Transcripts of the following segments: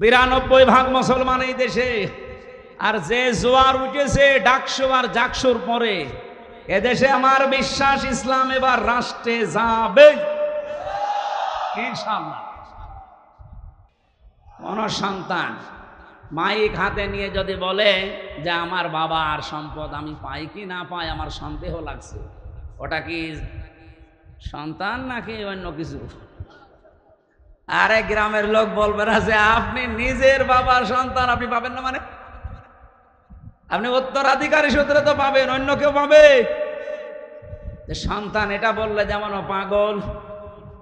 92% মুসলমান এই দেশে। আর যে জোয়ার উঠেছে ডাকসু আর জাকসুর পরে, এদেশে আমার বিশ্বাস ইসলাম এবার রাষ্ট্রে যাবে ইনশাআল্লাহ। কোন সন্তান মাইক হাতে নিয়ে যদি বলে যে আমার বাবার সম্পদ আমি পাই কি না পাই আমার সন্দেহ লাগছে, ওটা কি সন্তান নাকি অন্য কিছু? আরে গ্রামের লোক বলবে না যে আপনি নিজের বাবার সন্তান আপনি পাবেন না, মানে আপনি উত্তরাধিকারী সূত্রে তো পাবেন, অন্য কেউ পাবে? সন্তান এটা বললে যেমন পাগল।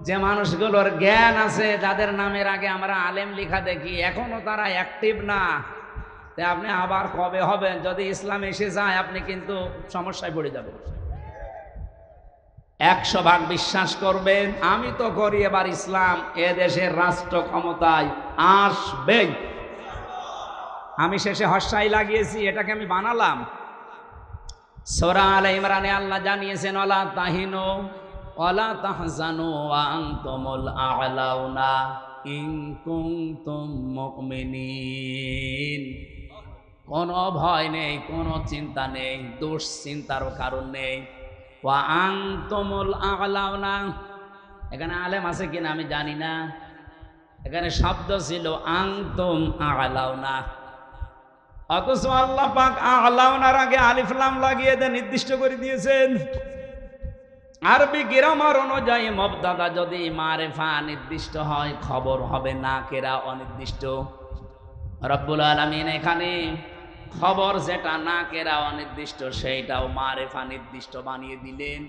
যে মানুষগুলোর জ্ঞান আছে, যাদের নামের আগে আমরা আলেম লেখা দেখি, এখনো তারা অ্যাক্টিভ না। তাই আপনি আবার কবে হবেন? যদি ইসলাম এসে যায় আপনি কিন্তু সমস্যায় পড়ে যাবেন। 100% বিশ্বাস করবেন, আমি তো করি এবার ইসলাম এ দেশের রাষ্ট্র ক্ষমতায় আসবে। আমি শেষে হস্যাই লাগিয়েছি, এটাকে আমি বানালাম। সূরা আলে ইমরানে আল্লাহ জানিয়েছেন ওয়ালা তাহিনু ওয়ালা তাহজানু ওয়া আনতুমুল আ'লাউনা ইন কুনতুম মুমিনিন। কোনো ভয় নেই, কোনো চিন্তা নেই, দুশ্চিন্তারও কারণ নেই। ওয়া আনতুমুল আ'লাউনা, এখানে আলেম আছে কিনা আমি জানি না, এখানে শব্দ ছিল আনতুম আ'লাউনা, অথচ আল্লাহ পাক আ'লাউনার আগে আলিফ লাম লাগিয়ে দিয়ে নির্দিষ্ট করে দিয়েছেন। আরবি গ্রামার অনুযায়ী মুবতাদা যদি মারিফা নির্দিষ্ট হয়, খবর হবে নাকেরা অনির্দিষ্ট। রব্বুল আলামিন এখানে খবর যেটা নাকেরা অনির্দিষ্ট সেইটাও মারিফা নির্দিষ্ট বানিয়ে দিলেন।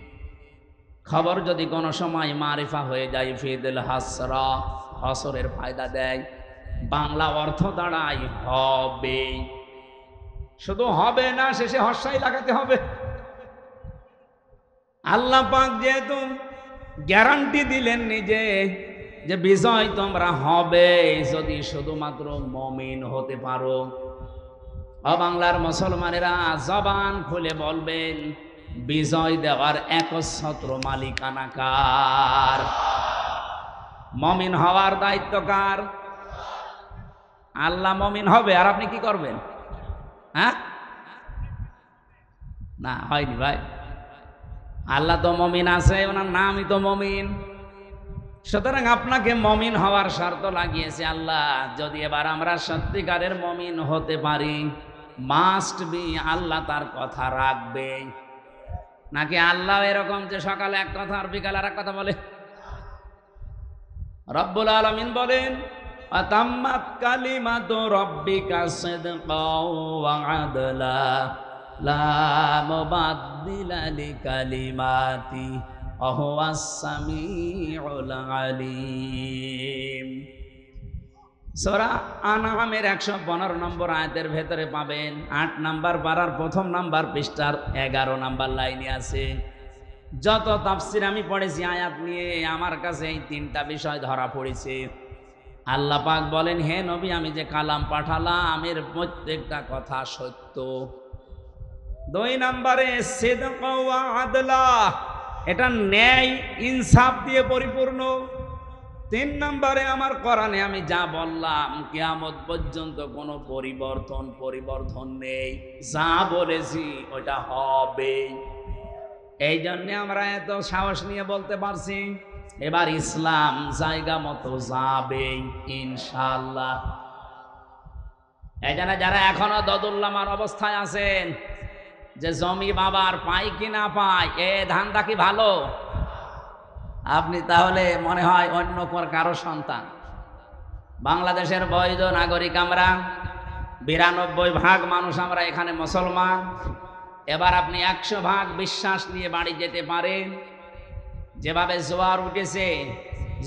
খবর যদি কোনো সময় মারিফা হয়ে যায় ফিদুল হাসরা, হসরের ফায়দা দেয়, বাংলা অর্থ দাঁড়ায় হবে। শুধু হবে না, শেষে হস্যাই লাগাতে হবে। আল্লাহ পাক যেহেতু গ্যারান্টি দিলেন নিজে যে বিজয় তোমরা হবে যদি শুধুমাত্র মুমিন হতে পারো। বাংলার মুসলমানেরা জবান খুলে বলবেন বিজয় দেওয়ার একচ্ছত্র মালিকানা কার? মুমিন হওয়ার দায়িত্ব কার? আল্লাহ মুমিন হবে আর আপনি কি করবেন? হ্যাঁ, না হয়নি ভাই। আল্লাহ তো মুমিন আছে, ওনার নামই তো মুমিন। সুতরাং আপনাকে মুমিন হওয়ার শর্ত লাগিয়েছে আল্লাহ। যদি এবার আমরা সত্যিকারের মুমিন হতে পারি, মাস্ট বি আল্লাহ তার কথা রাখবে। নাকি আল্লাহ এরকম যে সকালে এক কথা আর বিকালে আর এক কথা বলে? রব্বুল আলামিন বলেন আতাম্মাত কালিমাতু রাব্বিকা সিদকাও ওয়া আদলা লা মুবাদদিলা লিকালিমাতি ওয়া হুয়াস সামিউল আলিম। সূরা আনআমের 115 নম্বর আয়াতের ভেতরে পাবেন 8 নাম্বার পারার প্রথম নাম্বার পৃষ্ঠার 11 নাম্বার লাইনে আছে। যত তাফসীর আমি পড়েছি আয়াত নিয়ে, আমার কাছে এই 3টা বিষয় ধরা পড়েছে। আল্লাহ পাক বলেন, হে নবী, আমি যে কালাম পাঠালাম এর প্রত্যেকটা কথা সত্য। 2 নম্বরে সিদক ওয়া আদলা, এটা ন্যায় ইনসাফ দিয়ে পরিপূর্ণ। 3 নম্বরে আমার কোরআনে আমি যা বললাম কিয়ামত পর্যন্ত কোনো পরিবর্তন নেই। যা বলেছি ওটা হবে। এই জন্য আমরা এত সাহস নিয়ে বলতে পারছি এবার ইসলাম জায়গা মতো যাবে ইনশাআল্লাহ। এই জন্য যারা এখনো দদুল্লামার অবস্থায় আছেন যে জমি বাবার পাই কি না পাই, এ ধান্দা কি ভালো? আপনি তাহলে মনে হয় অন্য কারো সন্তান। বাংলাদেশের বৈধ নাগরিক আমরা, 92% মানুষ আমরা এখানে মুসলমান। এবার আপনি 100% বিশ্বাস নিয়ে বাড়ি যেতে পারেন। যেভাবে জোয়ার উঠেছে,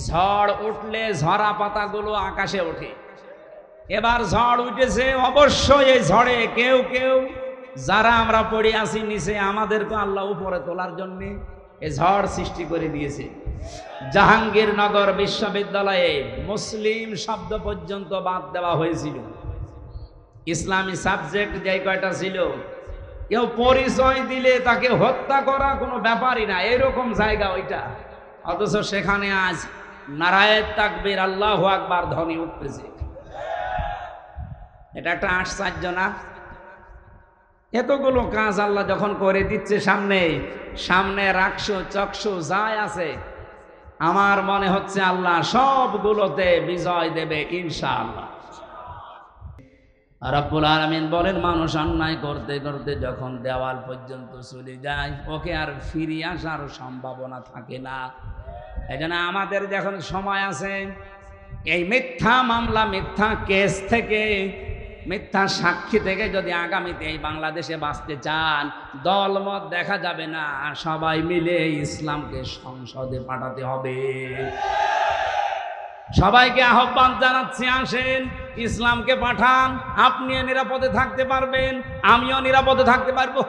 ঝড় উঠলে ঝরা পাতাগুলো আকাশে ওঠে। এবার ঝড় উঠেছে, অবশ্যই এই ঝড়ে কেউ কেউ যারা আমরা পড়ে আছি নিচে, আমাদেরকে আল্লাহ উপরে তোলার জন্য এই ঝড় সৃষ্টি করে দিয়েছে। জাহাঙ্গীরনগর বিশ্ববিদ্যালয়ে মুসলিম শব্দ পর্যন্ত বাদ দেওয়া হয়েছিল। ইসলামী সাবজেক্ট যে কয়টা ছিল, কেউ পরিচয় দিলে তাকে হত্যা করা কোনো ব্যাপারই না, এরকম জায়গা ওইটা। অথচ সেখানে আজ নারায়ে তাকবীর আল্লাহু আকবার ধ্বনি উঠতেছে। এটা একটা আশ্চর্য না? এতগুলো কাজ আল্লাহ যখন করে দিচ্ছে, সামনে সামনে রাখছো চক্ষু যাই আছে, আমার মনে হচ্ছে আল্লাহ সবগুলোতে বিজয় দেবে ইনশাআল্লাহ। রব্বুল আলামিন বলেন, মানুষ অন্যায় করতে করতে যখন দেওয়াল পর্যন্ত চলে যায়, ওকে আর ফিরে আসার সম্ভাবনা থাকে না। এজন্য আমাদের যখন সময় আছে, এই মিথ্যা মামলা, মিথ্যা কেস থেকে, মিথ্যা সাক্ষী থেকে যদি আগামীতে এই বাংলাদেশে বাঁচতে চান, দলমত দেখা যাবে না, সবাই মিলে ইসলামকে সংসদে পাঠাতে হবে। সবাইকে আহ্বান জানাচ্ছি, আসেন ইসলামকে পাঠান। আপনিও নিরাপদে থাকতে পারবেন, আমিও নিরাপদে থাকতে পারবো।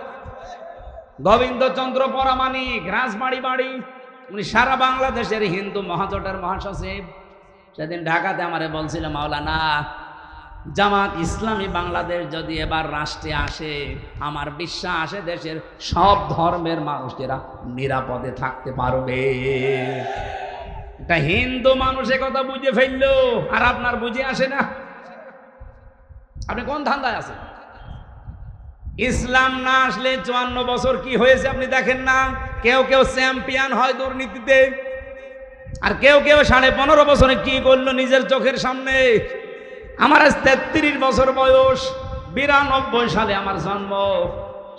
গোবিন্দচন্দ্র পরামানিক রাজবাড়ি বাড়ি, উনি সারা বাংলাদেশের হিন্দু মহাজোটের মহাসচিব। সেদিন ঢাকাতে আমারে বলছিল, মাওলানা, জামাত ইসলামী বাংলাদেশ যদি এবার রাষ্ট্রে আসে, আমার বিশ্বাস দেশের সব ধর্মের মানুষেরা নিরাপদে থাকতে পারবে। একটা হিন্দু মানুষ কথা বুঝে ফেললো, আর আপনার বুঝে আসে না। আপনি কোন ধান্দায় আছেন? ইসলাম না আসলে 54 বছর কি হয়েছে আপনি দেখেন না? কেউ কেউ চ্যাম্পিয়ন হয় দুর্নীতিতে, আর কেউ কেউ 15.5 বছরে কি করলো নিজের চোখের সামনে। আমার আজ 33 বছর বয়স, 92 সালে আমার জন্ম।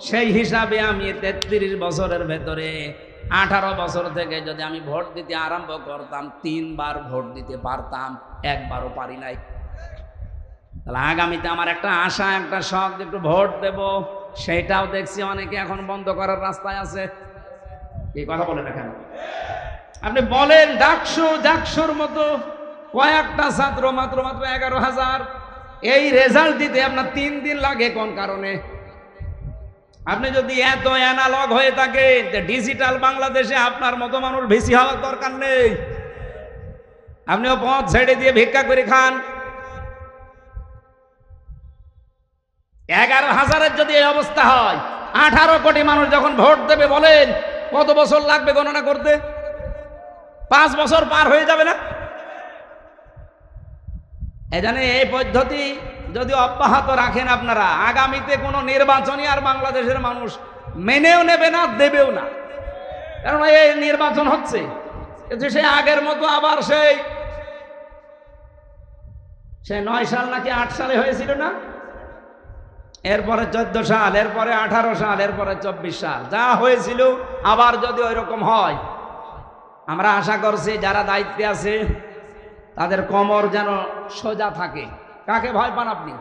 সেই হিসাবে আমি 33 বছরের ভেতরে 18 বছর থেকে যদি আমি ভোট দিতে আরম্ভ করতাম, 3 বার ভোট দিতে পারতাম, একবারও পারি নাই। তাহলে আগামীতে আমার একটা আশা, একটা শখ, একটু ভোট দেব, সেটাও দেখছি অনেকে এখন বন্ধ করার রাস্তায় আছে। এই কথা বলে দেখেন, আপনি বলেন ডাকসুর মতো কয়েকটা ছাত্র, মাত্র 11,000, এই রেজাল্ট দিতে আপনার 3 দিন লাগে। কোন কারণে? আপনি যদি এত অ্যানালগ হয়ে থাকে, ডিজিটাল বাংলাদেশে আপনার মতো মানুষ বেশি হওয়ার দরকার নেই। আপনিও পথ ছেড়ে দিয়ে ভিক্ষা করে খান। 11,000-এর যদি এই অবস্থা হয়, 18 কোটি মানুষ যখন ভোট দেবে, বলেন কত বছর লাগবে গণনা করতে? 5 বছর পার হয়ে যাবে না? এজন্য এই পদ্ধতি যদি অব্যাহত রাখেন আপনারা, আগামীতে কোনো নির্বাচনই আর বাংলাদেশের মানুষ মেনেও নেবে না, দেবেও না। কারণ এই নির্বাচন হচ্ছে, কিন্তু সে আগের মতো আবার সেই 9 সাল নাকি 8 সালে হয়েছিল না, এরপরে 14 সাল, এরপরে 18 সাল, এরপরে 24 সাল, যা হয়েছিল আবার যদি ওই রকম হয়, আমরা আশা করছি যারা দায়িত্বে আছে তাদের কোমর যেন সোজা থাকে। কাকে ভয় পান আপনি?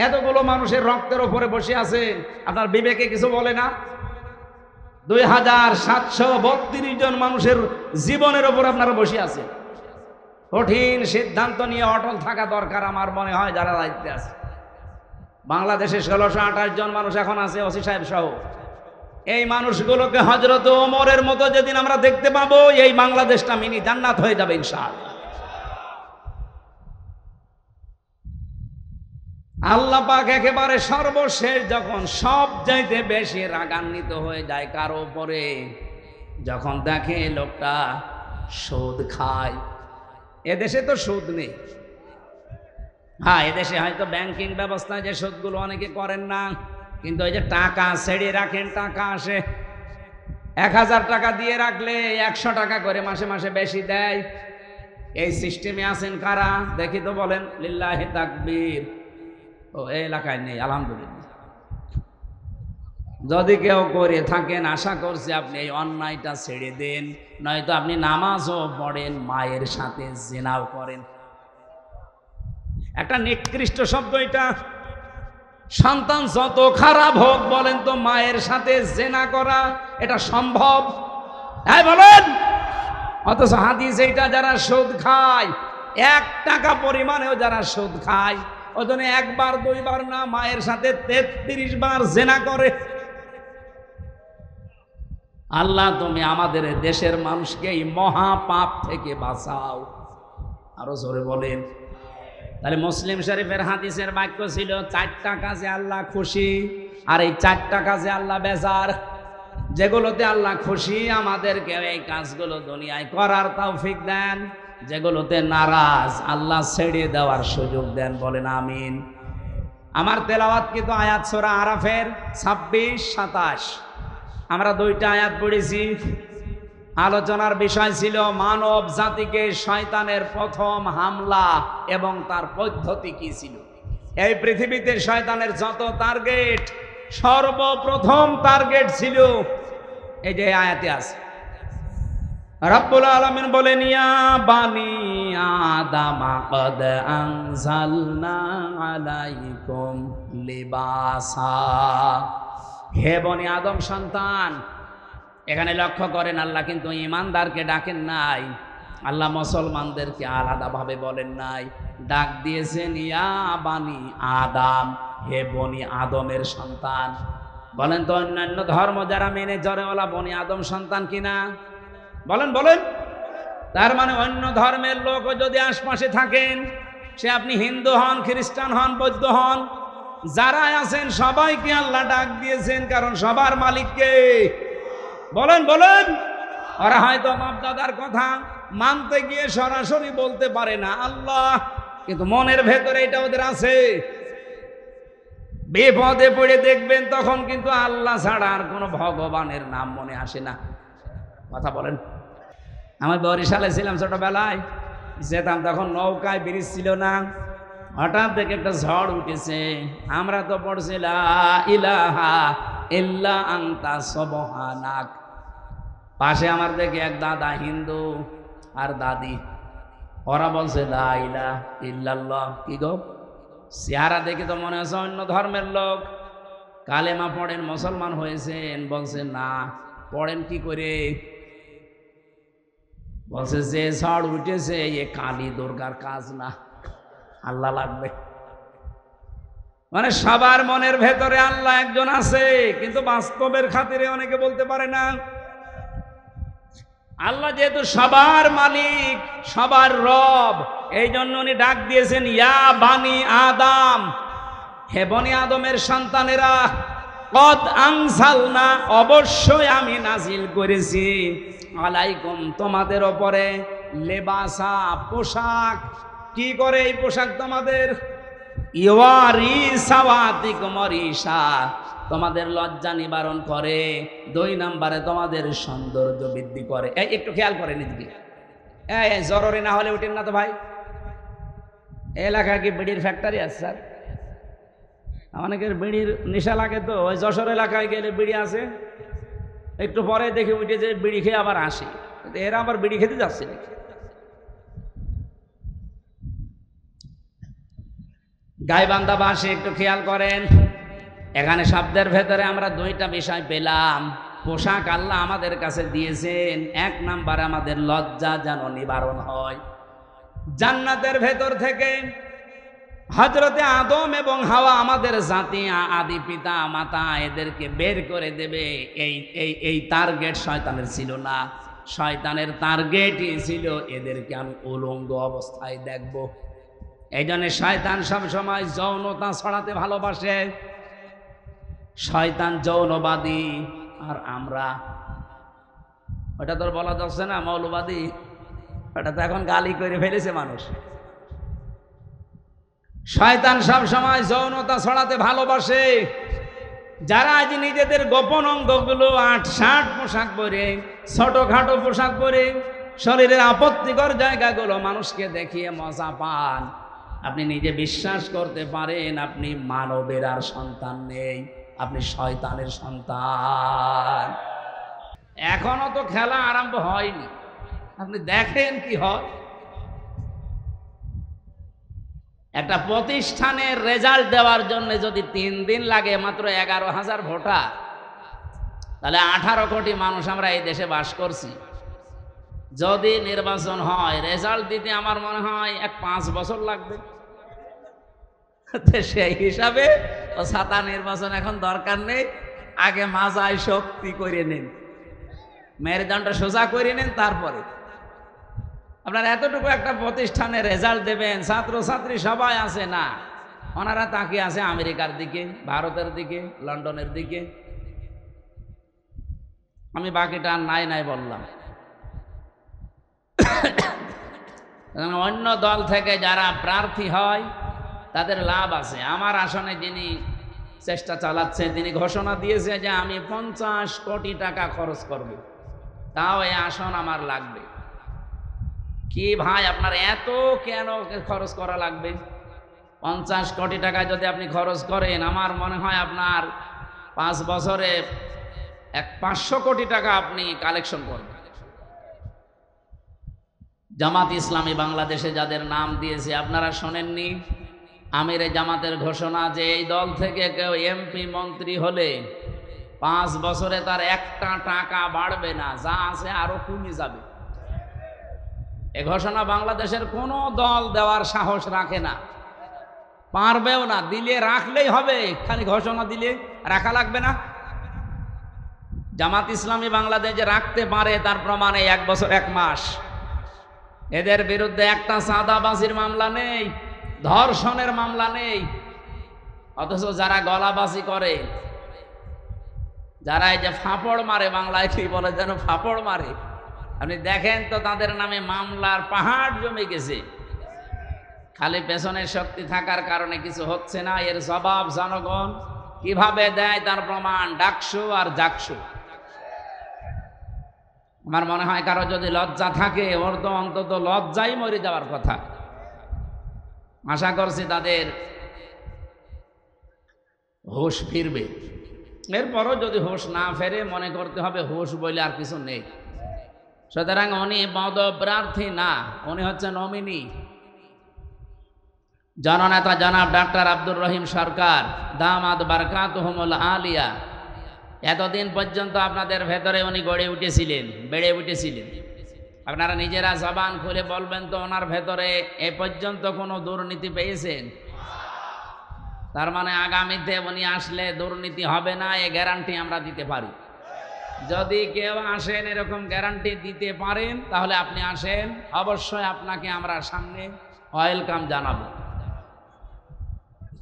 এতগুলো মানুষের রক্তের ওপরে বসে আছেন, আপনার বিবেকে কিছু বলে না? 2732 জন মানুষের জীবনের ওপর আপনারা বসে আছেন। কঠিন সিদ্ধান্ত নিয়ে অটল থাকা দরকার আমার মনে হয় যারা দায়িত্বে আছে। বাংলাদেশে 1628 জন মানুষ এখন আছে, ওসি সাহেব সহ। এই মানুষগুলোকে হযরত ওমরের মতো যেদিন আমরা দেখতে পাবো, এই বাংলাদেশটা মিনি জান্নাত হয়ে যাবে ইনশাআল্লাহ। আল্লাহ পাক একেবারে সর্বশেষ যখন সব চাইতে বেশি রাগান্বিত হয়ে যায় কারো উপরে, যখন দেখে লোকটা সুদ খায়। এদেশে তো সুদ নেই, হ্যাঁ এদেশে হয়তো ব্যাংকিং ব্যবস্থায় যে সুদগুলো অনেকে করেন না, কিন্তু ওই যে টাকা ছেড়ে রাখেন, টাকা আসে, 1000 টাকা দিয়ে রাখলে 100 টাকা করে মাসে মাসে বেশি দেয়। এই সিস্টেমে আছেন কারা দেখি তো, বলেন লিল্লাহি তাকবীর। ও এই এলাকায় নেই, আলহামদুলিল্লাহ। যদি কেউ করে থাকেন, আশা করছি আপনি এই অন্যায়টা ছেড়ে দেন, নয়তো আপনি নামাজও পড়েন, মায়ের সাথে জিনাও করেন। একটা নিকৃষ্ট শব্দ এটা। সন্তান যত খারাপ হোক, বলেন তো মায়ের সাথে জিনা করা এটা সম্ভব? হ্যাঁ বলেন। অথচ হাদিসে এটা যারা সুদ খায়, 1 টাকা পরিমাণেও যারা সুদ খায়, ওজনে 1 বার 2 বার না, মায়ের সাথে 33 বার জিনা করে। আল্লাহ তুমি আমাদের দেশের মানুষকে এই মহা পাপ থেকে বাঁচাও। আরো জোরে বলেন। তাহলে মুসলিম শরীফের হাদিসের বাক্য ছিল, 4টা কাজে আল্লাহ খুশি, আর এই 4টা কাজে আল্লাহ বেজার। যেগুলোতে আল্লাহ খুশি, আমাদেরকে এই কাজগুলো দুনিয়ায় করার তৌফিক দেন। যেগুলোতে নারাজ, আল্লাহ ছেড়ে দেওয়ার সুযোগ দেন। বলেন আমিন। আমার তেলাওয়াত কিন্তু আয়াত সূরা আরাফের 26-27, আমরা দুইটা আয়াত পড়েছি। আলোচনার বিষয় ছিল মানব জাতিকে শয়তানের প্রথম হামলা এবং তার পদ্ধতি কি ছিল। এই পৃথিবীতে শয়তানের যত টার্গেট, সর্বপ্রথম টার্গেট ছিল এই যে আয়াতে আছে। রব্বুল আলামিন বলেন, ইয়া বানি আদম কদ আনজালনা আলাইকুম লিবাসা। হে বনি আদম সন্তান, এখানে লক্ষ্য করেন আল্লাহ কিন্তু ঈমানদারকে ডাকেন নাই, আল্লাহ মুসলমানদেরকে আলাদাভাবে বলেন নাই, ডাক দিয়েছেন ইয়া বানি আদম, হে বনি আদমের সন্তান। বলেন তো অন্যান্য ধর্ম যারা মেনে জরেওয়ালা বনি আদম সন্তান কিনা? বলেন বলেন। তার মানে অন্য ধর্মের লোকও যদি আশপাশে থাকেন, সে আপনি হিন্দু হন, খ্রিস্টান হন, বৌদ্ধ হন, যারা আছেন সবাইকে আল্লাহ ডাক দিয়েছেন, কারণ সবার মালিককে। বলেন বলেন। ওরা হয়তো বাপ দাদার কথা মানতে গিয়ে সরাসরি বলতে পারে না আল্লাহ, কিন্তু মনের ভেতরে এটা ওদের আছে। বিপদে পড়ে দেখবেন তখন কিন্তু আল্লাহ ছাড়া আর কোনো ভগবানের নাম মনে আসে না। কথা বলেন। আমি বরিশালে ছিলাম ছোটবেলায়, যেতাম তখন নৌকায় ব্রিজ ছিল না, হঠাৎ দেখে একটা ঝড় উঠেছে। আমরা তো পড়ছি লা ইলাহা ইল্লা আনতা সুবহানাক। পাশে আমার দেখে এক দাদা হিন্দু আর দাদি, ওরা বলছে লা ইলাহা ইল্লাল্লাহ। কি গো, চেহারা দেখে তো মনে হচ্ছে অন্য ধর্মের লোক। কালেমা পড়েন, মুসলমান হয়েছেন? বলছে না। পড়েন কি করে? বলছে যে ঝড় উঠেছে এ কালী দুর্গার কাজ না, আল্লাহ লাগবে। মানে সবার মনের ভেতরে আল্লাহ একজন আছে, কিন্তু বাস্তবের খাতিরে অনেকে বলতে পারে না। আল্লাহ যেহেতু সবার মালিক, সবার রব, এই জন্য উনি ডাক দিয়েছেন ইয়া বানি আদম, হে বনি আদমের সন্তানেরা, কদ আনজালনা, অবশ্যই আমি নাজিল করেছি, আলাইকুম, তোমাদের ওপরে, লেবাসা, পোশাক। কি করে এই পোশাক তোমাদের? ইওয়ারি সাওয়াতিকুম রিসা, তোমাদের লজ্জা নিবারণ করে। 2 নম্বরে তোমাদের সৌন্দর্য বৃদ্ধি করে। এই একটু খেয়াল করেন এদিকে, এই জরুরি না হলে উঠেন না তো ভাই। এলাকায় কি বিড়ির ফ্যাক্টরি আছে স্যার? অনেকের বিড়ির নেশা লাগে, তো ওই যশোর এলাকায় গেলে বিড়ি আছে, একটু পরে দেখে উঠে যে বিড়ি খেয়ে আবার আসে। এরা আবার বিড়ি খেতে যাচ্ছে নাকি? গাইবান্ধা বাসে একটু খেয়াল করেন, এখানে শব্দের ভেতরে আমরা 2টা বিষয় পেলাম। পোশাক আল্লাহ আমাদের কাছে দিয়েছেন, 1 নাম্বার আমাদের লজ্জা যেন নিবারণ হয়। জান্নাতের ভেতর থেকে হযরতে আদম এবং হাওয়া, আমাদের জাতি, আদি পিতা মাতা, এদেরকে বের করে দেবে, এই টার্গেট শয়তানের ছিল না। শয়তানের টার্গেটই ছিল এদেরকে আমি উলঙ্গ অবস্থায় দেখব। এই জন্য শয়তান সবসময় যৌনতা ছড়াতে ভালোবাসে। শয়তান যৌনবাদী, আর আমরা, ওটা তোর বলা যাচ্ছে না মৌলবাদী, ওটা তো এখন গালি করে ফেলেছে মানুষ। শয়তান সব সময় যৌনতা ছড়াতে ভালোবাসে। যারা আজ নিজেদের গোপন অঙ্গগুলো 8-60 পোশাক পরে, ছোটখাটো পোশাক পরে, শরীরের আপত্তিকর জায়গাগুলো মানুষকে দেখিয়ে মজা পান, আপনি নিজে বিশ্বাস করতে পারেন আপনি মানবের আর সন্তান নেই, আপনি শয়তানের সন্তান। এখনো তো খেলা আরম্ভ হয়নি, আপনি দেখেন কি হয়। একটা প্রতিষ্ঠানের রেজাল্ট দেওয়ার জন্য যদি 3 দিন লাগে মাত্র 11,000 ভোটার, তাহলে 18 কোটি মানুষ আমরা এই দেশে বাস করছি। যদি নির্বাচন হয়, রেজাল্ট দিতে আমার মনে হয় 5 বছর লাগবে। সেই হিসাবে ও ছাতা নির্বাচন এখন দরকার নেই, আগে মাজায় শক্তি করে নেন, মেরুদণ্ডটা সোজা করে নেন, তারপরে আপনার এতটুকু একটা প্রতিষ্ঠানে রেজাল্ট দেবেন, ছাত্রছাত্রী সবাই আছে না, ওনারা তাকিয়ে আছে আমেরিকার দিকে, ভারতের দিকে, লন্ডনের দিকে। আমি বাকিটা নাই নাই বললাম। অন্য দল থেকে যারা প্রার্থী হয় তাদের লাভ আছে। আমার আসনে যিনি চেষ্টা চালাচ্ছে, তিনি ঘোষণা দিয়েছে যে আমি 50 কোটি টাকা খরচ করব, তাও এই আসন আমার লাগবে। কি ভাই, আপনার এত কেন খরচ করা লাগবে? 50 কোটি টাকা যদি আপনি খরচ করেন, আমার মনে হয় আপনার 5 বছরে 500 কোটি টাকা আপনি কালেকশন করবেন। জামাত ইসলামী বাংলাদেশে যাদের নাম দিয়েছে, আপনারা শোনেননি আমিরে জামাতের ঘোষণা যে এই দল থেকে কেউ এমপি মন্ত্রী হলে 5 বছরে তার একটা টাকা বাড়বে না, যা আছে আরো কমে যাবে। এ ঘোষণা বাংলাদেশের কোনো দল দেওয়ার সাহস রাখে না, পারবেও না। দিলে রাখলেই হবে, খালি ঘোষণা দিলে রাখা লাগবে না। জামাত ইসলামী বাংলাদেশে রাখতে পারে, তার প্রমাণে 1 বছর 1 মাস এদের বিরুদ্ধে একটা চাঁদাবাজির মামলা নেই, ধর্ষণের মামলা নেই। অথচ যারা গলাবাজি করে, যারা এই যে ফাপড় মারে, বাংলায় কি বলে যেন ফাপড় মারে, আপনি দেখেন তো তাদের নামে মামলার পাহাড় জমে গেছে। খালি পেছনের শক্তি থাকার কারণে কিছু হচ্ছে না। এর জবাব জনগণ কিভাবে দেয় তার প্রমাণ ডাকসু আর জাকসু। আমার মনে হয় কারো যদি লজ্জা থাকে, ওর তো অন্তত লজ্জাই মরে যাওয়ার কথা। আশা করছি তাদের হুঁশ ফিরবে। এরপরও যদি হুঁশ না ফেরে, মনে করতে হবে হুঁশ বলে আর কিছু নেই। সুতরাং উনি পদপ্রার্থী না, উনি হচ্ছে নমিনি। জননেতা জনাব ডাক্তার আব্দুর রহিম সরকার দামাত বারকাতুহুমুল আলিয়া, এতদিন পর্যন্ত আপনাদের ভেতরে উনি গড়ে উঠেছিলেন, বেড়ে উঠেছিলেন। আপনারা নিজেরা জবান খুলে বলবেন তো, ওনার ভেতরে এ পর্যন্ত কোনো দুর্নীতি পেয়েছেন? তার মানে আগামীতে উনি আসলে দুর্নীতি হবে না, এ গ্যারান্টি আমরা দিতে পারি। যদি কেউ আসেন এরকম গ্যারান্টি দিতে পারেন, তাহলে আপনি আসেন, অবশ্যই আপনাকে আমরা সামনে ওয়েলকাম জানাবো।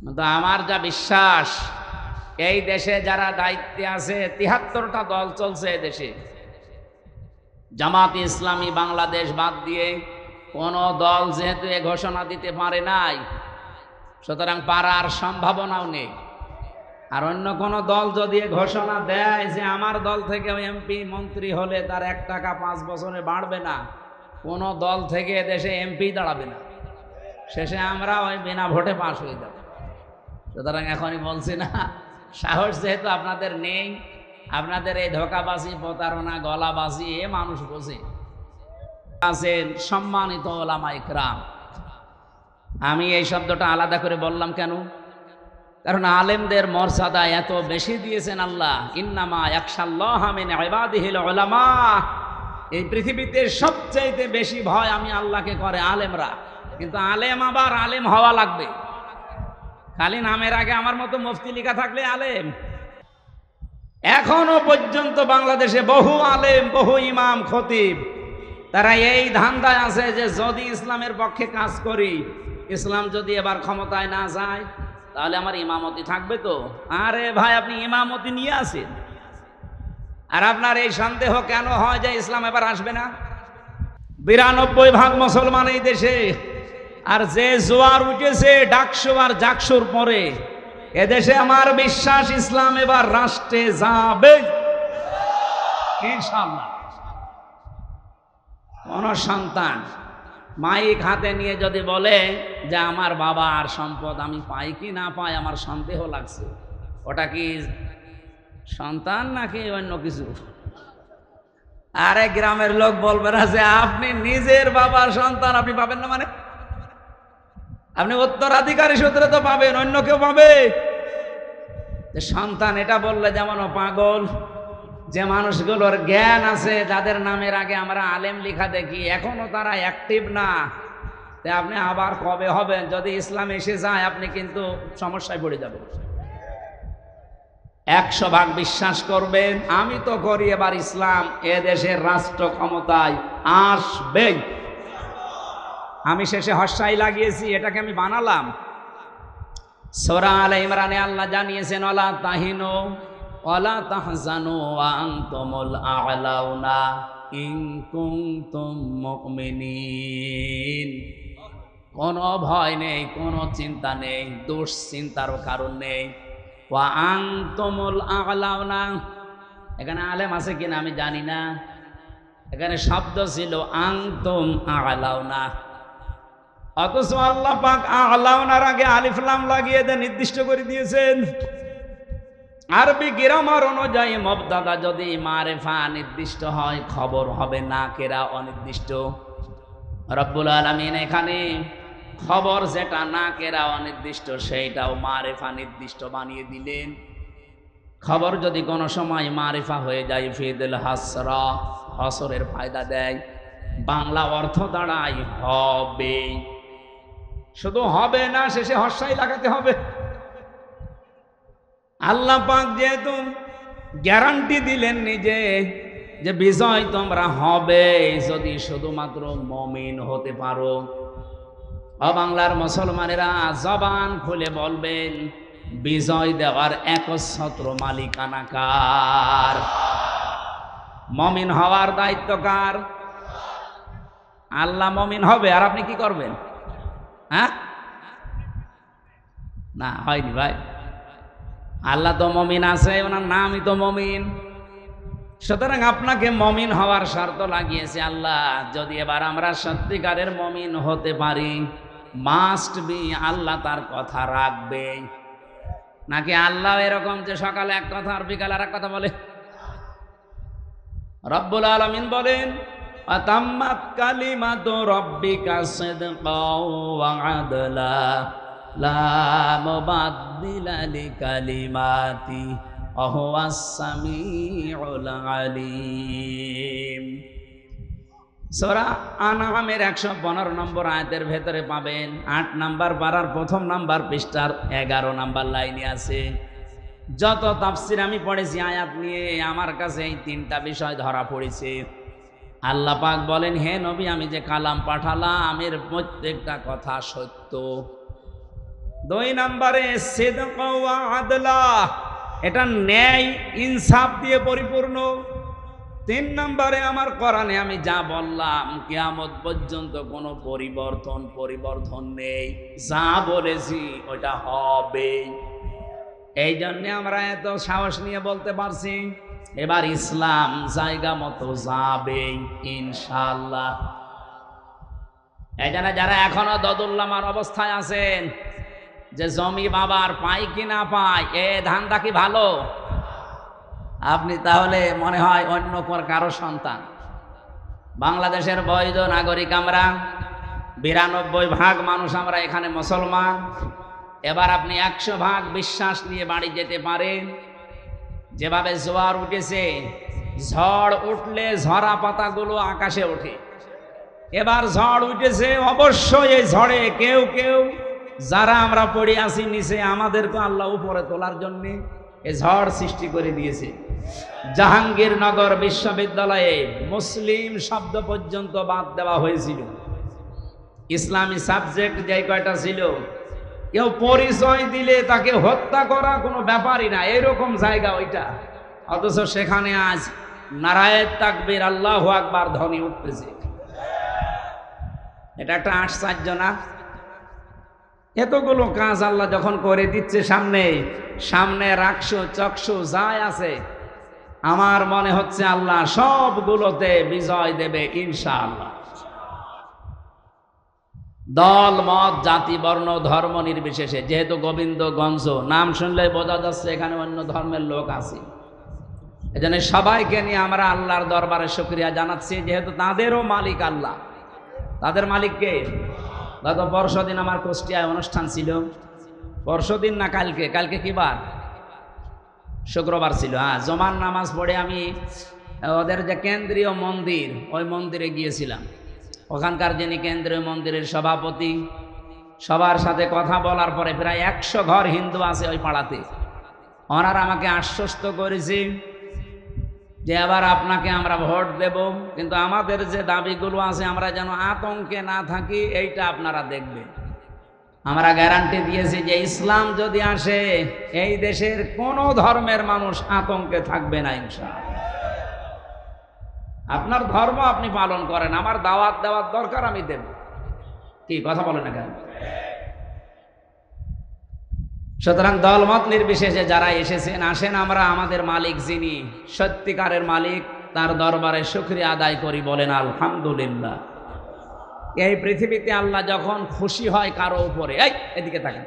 কিন্তু আমার যা বিশ্বাস, এই দেশে যারা দায়িত্বে আছে, 73টা দল চলছে দেশে, জামাত ইসলামী বাংলাদেশ বাদ দিয়ে কোন দল যেহেতু এ ঘোষণা দিতে পারে নাই, সুতরাং পারার সম্ভাবনাও নেই। আর অন্য কোন দল যদি ঘোষণা দেয় যে আমার দল থেকে এমপি মন্ত্রী হলে তার 1 টাকা 5 বছরে বাড়বে না, কোন দল থেকে দেশে এমপি দাঁড়াবে না, শেষে আমরা ওই বিনা ভোটে পাশ হয়ে যাব। সুতরাং এখনই বলছি না, সাহস যেহেতু আপনাদের নেই, আপনাদের এই ধোঁকাবাজি, প্রতারণা, গলাবাজি এ মানুষ বোঝে। আছেন সম্মানিত ওলামা ইকরাম। আমি এই শব্দটা আলাদা করে বললাম কেন? কারণ আলেমদের মর্যাদা এত বেশি দিয়েছেন আল্লাহ। ইন্নামা ইয়াখশাল্লাহা মিন ইবাদিহিল উলামা। এই পৃথিবীতে সবচাইতে বেশি ভয় আমি আল্লাহকে করে আলেমরা। কিন্তু আলেম আবার আলেম হওয়া লাগবে। খালি নামের আগে আমার মতো মুফতি লেখা থাকলে আলেম? এখনো পর্যন্ত বাংলাদেশে বহু আলেম, বহু ইমাম, খতিব, তারা এই ধান্দায় আছে যে যদি ইসলামের পক্ষে কাজ করি, ইসলাম যদি এবার ক্ষমতায় না যায়, তাহলে আমার ইমামতি থাকবে তো। আরে ভাই, আপনি ইমামতি নিয়ে আসেন, আর আপনার এই সন্দেহ কেন হয় যে ইসলাম এবার আসবে না? 92% মুসলমান এই দেশে, আর যে জোয়ার উঠেছে ডাকসু আর জাকসুর পরে, এদেশে আমার বিশ্বাস ইসলাম এবার রাষ্ট্রে যাবে ইনশাআল্লাহ। কোন সন্তান মাইক হাতে নিয়ে যদি বলে যে আমার বাবার সম্পদ আমি পাই কি না পাই আমার সন্দেহ লাগছে, ওটা কি সন্তান নাকি অন্য কিছু? আরে গ্রামের লোক বলবে না যে আপনি নিজের বাবার সন্তান, আপনি পাবেন না? মানে আপনি উত্তরাধিকারী সূত্রে তো পাবেন, অন্য কেউ পাবে? সন্তান এটা বললে যেমন পাগল। যে মানুষগুলোর জ্ঞান আছে, যাদের নামের আগে আমরা আলেম লেখা দেখি, এখনো তারা অ্যাক্টিভ না। তাই আপনি আবার কবে হবেন? যদি ইসলাম এসে যায় আপনি কিন্তু সমস্যায় পড়ে যাবেন। 100% বিশ্বাস করবেন, আমি তো করি এবার ইসলাম এ দেশের রাষ্ট্র ক্ষমতায় আসবে। আমি শেষে হস্যাই লাগিয়েছি, এটাকে আমি বানালাম। সূরা আলে ইমরানে আল্লাহ জানিয়েছেন, ওয়ালা তাহিনু ওয়ালা তাহজানু ওয়া আনতুমুল আ'লাউনা ইন কুনতুম মুমিনিন। কোনো ভয় নেই, কোনো চিন্তা নেই, দুশ্চিন্তারও কারণ নেই। ওয়া আনতুমুল আ'লাউনা, এখানে আলেম আছে কিনা আমি জানি না, এখানে শব্দ ছিল আনতুম আ'লাউনা, অথচ আল্লাহ পাক আ'লাউনার আগে আলিফ লাম লাগিয়ে দিয়ে নির্দিষ্ট করে দিয়েছেন। আরবি গ্রামার অনুযায়ী মুবতাদা যদি মারিফা নির্দিষ্ট হয়, খবর হবে নাকেরা অনির্দিষ্ট। রব্বুল আলামিন এখানে খবর যেটা নাকেরা অনির্দিষ্ট সেইটাও মারিফা নির্দিষ্ট বানিয়ে দিলেন। খবর যদি কোনো সময় মারিফা হয়ে যায় ফিদুল হাসরা, হসরের ফায়দা দেয়, বাংলা অর্থ দাঁড়ায় হবে। শুধু হবে না, শেষে হর্ষাই লাগাতে হবে। আল্লাহ পাক যেহেতু গ্যারান্টি দিলেন নিজে যে বিজয় তোমরা হবে যদি শুধুমাত্র মুমিন হতে পারো। বাংলার মুসলমানেরা জবান খুলে বলবেন, বিজয় দেওয়ার একচ্ছত্র মালিকানা কার? মুমিন হওয়ার দায়িত্ব কার? আল্লাহ মুমিন হবে, আর আপনি কি করবেন? হ্যাঁ, না হয়নি ভাই। আল্লাহ তো মুমিন আছে, ওনার নামই তো মুমিন। সুতরাং আপনাকে মুমিন হওয়ার শর্ত লাগিয়েছে আল্লাহ। যদি এবার আমরা সত্যিকারের মুমিন হতে পারি, মাস্ট বি আল্লাহ তার কথা রাখবে। নাকি আল্লাহ এরকম যে সকালে এক কথা আর বিকালে আর এক কথা বলে? রব্বুল আলামিন বলেন, আতাম্মাত কালিমাতু রাব্বিকা সিদকাও ওয়া আদলা লা মুবাদদিলা লিকালিমাতি ওয়া হুয়াস সামিউল আলিম। সূরা আনআমের 115 নম্বর আয়াতের ভেতরে পাবেন 8 নাম্বার পারার প্রথম নাম্বার পৃষ্ঠার 11 নাম্বার লাইনে আছে। যত তাফসীর আমি পড়েছি আয়াত নিয়ে, আমার কাছে এই 3টা বিষয় ধরা পড়েছে। আল্লাহ পাক বলেন, হে নবী, আমি যে কালাম পাঠালাম এর প্রত্যেকটা কথা সত্য। 2 নম্বরে সিদক ওয়া আদলা, এটা ন্যায় ইনসাফ দিয়ে পরিপূর্ণ। 3 নম্বরে আমার কোরআনে আমি যা বললাম কিয়ামত পর্যন্ত কোনো পরিবর্তন নেই। যা বলেছি ওটা হবে। এই জন্য আমরা এত সাহস নিয়ে বলতে পারছি এবার ইসলাম জায়গা মতো যাবে ইনশাআল্লাহ। এই জন্য যারা এখনো দদুল্লামার অবস্থায় আছেন যে জমি বাবার পাই কি না পাই, এ ধান্দা কি ভালো? আপনি তাহলে মনে হয় অন্য কারো সন্তান। বাংলাদেশের বৈধ নাগরিক আমরা, 92% মানুষ আমরা এখানে মুসলমান। এবার আপনি 100% বিশ্বাস নিয়ে বাড়ি যেতে পারেন। যেভাবে জোয়ার উঠেছে, ঝড় উঠলে ঝরা পাতাগুলো আকাশে ওঠে। এবার ঝড় উঠেছে, অবশ্যই এই ঝড়ে কেউ কেউ যারা আমরা পড়ে আছি নিচে, আমাদেরকে আল্লাহ উপরে তোলার জন্য এই ঝড় সৃষ্টি করে দিয়েছে। জাহাঙ্গীরনগর বিশ্ববিদ্যালয়ে মুসলিম শব্দ পর্যন্ত বাদ দেওয়া হয়েছিল। ইসলামী সাবজেক্ট যে কয়টা ছিল, কেউ পরিচয় দিলে তাকে হত্যা করা কোনো ব্যাপারই না, এরকম জায়গা ওইটা। অথচ সেখানে আজ নারায়ে তাকবীর আল্লাহু আকবার ধ্বনি উঠতেছে। এটা একটা আশ্চর্য না? এতগুলো কাজ আল্লাহ যখন করে দিচ্ছে সামনে রাখছো চক্ষু যাই আছে, আমার মনে হচ্ছে আল্লাহ সবগুলোতে বিজয় দেবে ইনশাআল্লাহ। দল মত জাতি বর্ণ ধর্ম নির্বিশেষে, যেহেতু গোবিন্দগঞ্জ নাম শুনলে বোঝা যাচ্ছে এখানে অন্য ধর্মের লোক আছে, এজন্য সবাইকে নিয়ে আমরা আল্লাহর দরবারে শুকরিয়া জানাচ্ছি, যেহেতু তাদেরও মালিক আল্লাহ। তাদের মালিক কে? গত পরশুদিন আমার কুষ্টিয়ায় অনুষ্ঠান ছিল। পরশুদিন না কালকে কি বার? শুক্রবার ছিল। হ্যাঁ, জমান নামাজ পড়ে আমি ওদের যে কেন্দ্রীয় মন্দির, ওই মন্দিরে গিয়েছিলাম। ওখানকার যিনি কেন্দ্রীয় মন্দিরের সভাপতি, সবার সাথে কথা বলার পরে প্রায় 100 ঘর হিন্দু আছে ওই পাড়াতে। ওনারা আমাকে আশ্বস্ত করেছে যে এবার আপনাকে আমরা ভোট দেব, কিন্তু আমাদের যে দাবিগুলো আছে আমরা যেন আতঙ্কে না থাকি, এইটা আপনারা দেখবেন। আমরা গ্যারান্টি দিয়েছি যে ইসলাম যদি আসে এই দেশের কোনো ধর্মের মানুষ আতঙ্কে থাকবে না ইনশাআল্লাহ। আপনার ধর্ম আপনি পালন করেন, আমার দাওয়াত দেওয়ার দরকার আমি দেব। কি কথা বলে না কেন? সুতরাং দলমত নির্বিশেষে যারা এসেছেন, আসেন আমরা আমাদের মালিক যিনি সত্যিকারের মালিক তার দরবারে শুকরিয়া আদায় করি, বলেন আলহামদুলিল্লাহ। এই পৃথিবীতে আল্লাহ যখন খুশি হয় কারো উপরে, এই এদিকে তাকান,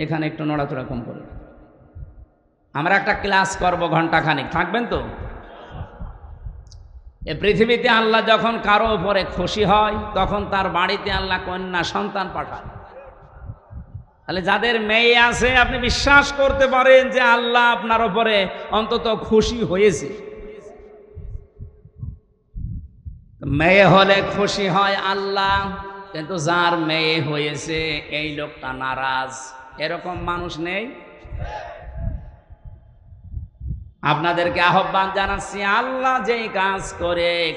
এখানে একটু নড়াচড়া কম করে, আমরা একটা ক্লাস করব ঘন্টাখানিক, থাকবেন তো? এই পৃথিবীতে আল্লাহ যখন কারো উপরে খুশি হয় তখন তার বাড়িতে আল্লাহ কন্যা সন্তান পাঠায়। তাহলে যাদের মেয়ে আছে আপনি বিশ্বাস করতে পারেন যে আল্লাহ আপনার উপরে অন্তত খুশি হয়েছে। মেয়ে হলে খুশি হয় আল্লাহ, কিন্তু যার মেয়ে হয়েছে এই লোকটা নারাজ, এরকম মানুষ নেই? আপনাদেরকে আহ্বান জানাচ্ছি, আল্লাহ যেই কাজ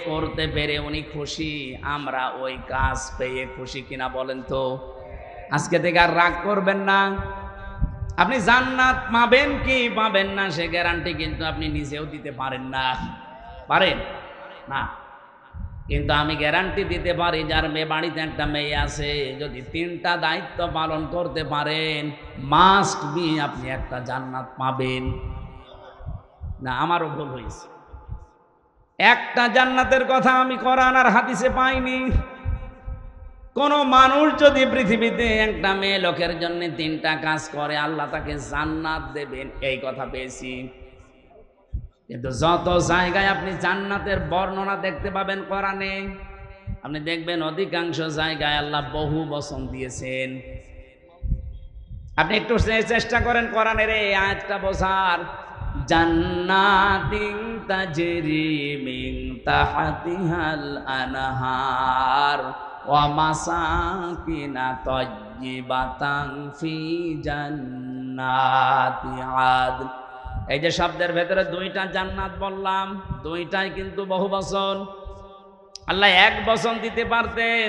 করতে পেরে উনি খুশি, আমরা ওই কাজ পেয়ে খুশি কিনা বলেন তো? আজকে থেকে আর রাগ করবেন না। আপনি জান্নাত পাবেন কি পাবেন না সে গ্যারান্টি কিন্তু আপনি নিজেও দিতে পারেন না, পারেন না? কিন্তু আমি গ্যারান্টি দিতে পারি, যার বাড়িতে একটা মেয়ে আছে, যদি 3টা দায়িত্ব পালন করতে পারেন মাস্ট বি আপনি একটা জান্নাত পাবেন। না, আমারও ভুল হয়েছে, একটা জান্নাতের কথা আমি কোরআন আর হাদিসে পাইনি। কোন মানুষ যদি পৃথিবীতে একটা মেয়ে লোকের জন্য 3টা কাজ করে আল্লাহ তাকে জান্নাত দেবেন, এই কথা পেয়েছি। কিন্তু যত জায়গায় আপনি জান্নাতের বর্ণনা দেখতে পাবেন কোরআনে, আপনি দেখবেন অধিকাংশ জায়গায় আল্লাহ বহু বচন দিয়েছেন। আপনি একটু চেষ্টা করেন কোরআনের এই আয়াতটা বোঝার। জান্নাতিন তাজরি মিন তাহতিহাল আনহার ওয়া মাসাকিনা তাইয়্যিবাতান ফি জান্নাতি আদন। এই যে শব্দের ভেতরে 2টা জান্নাত বললাম, 2টাই কিন্তু বহু বচন। আল্লাহ এক বচন দিতে পারতেন,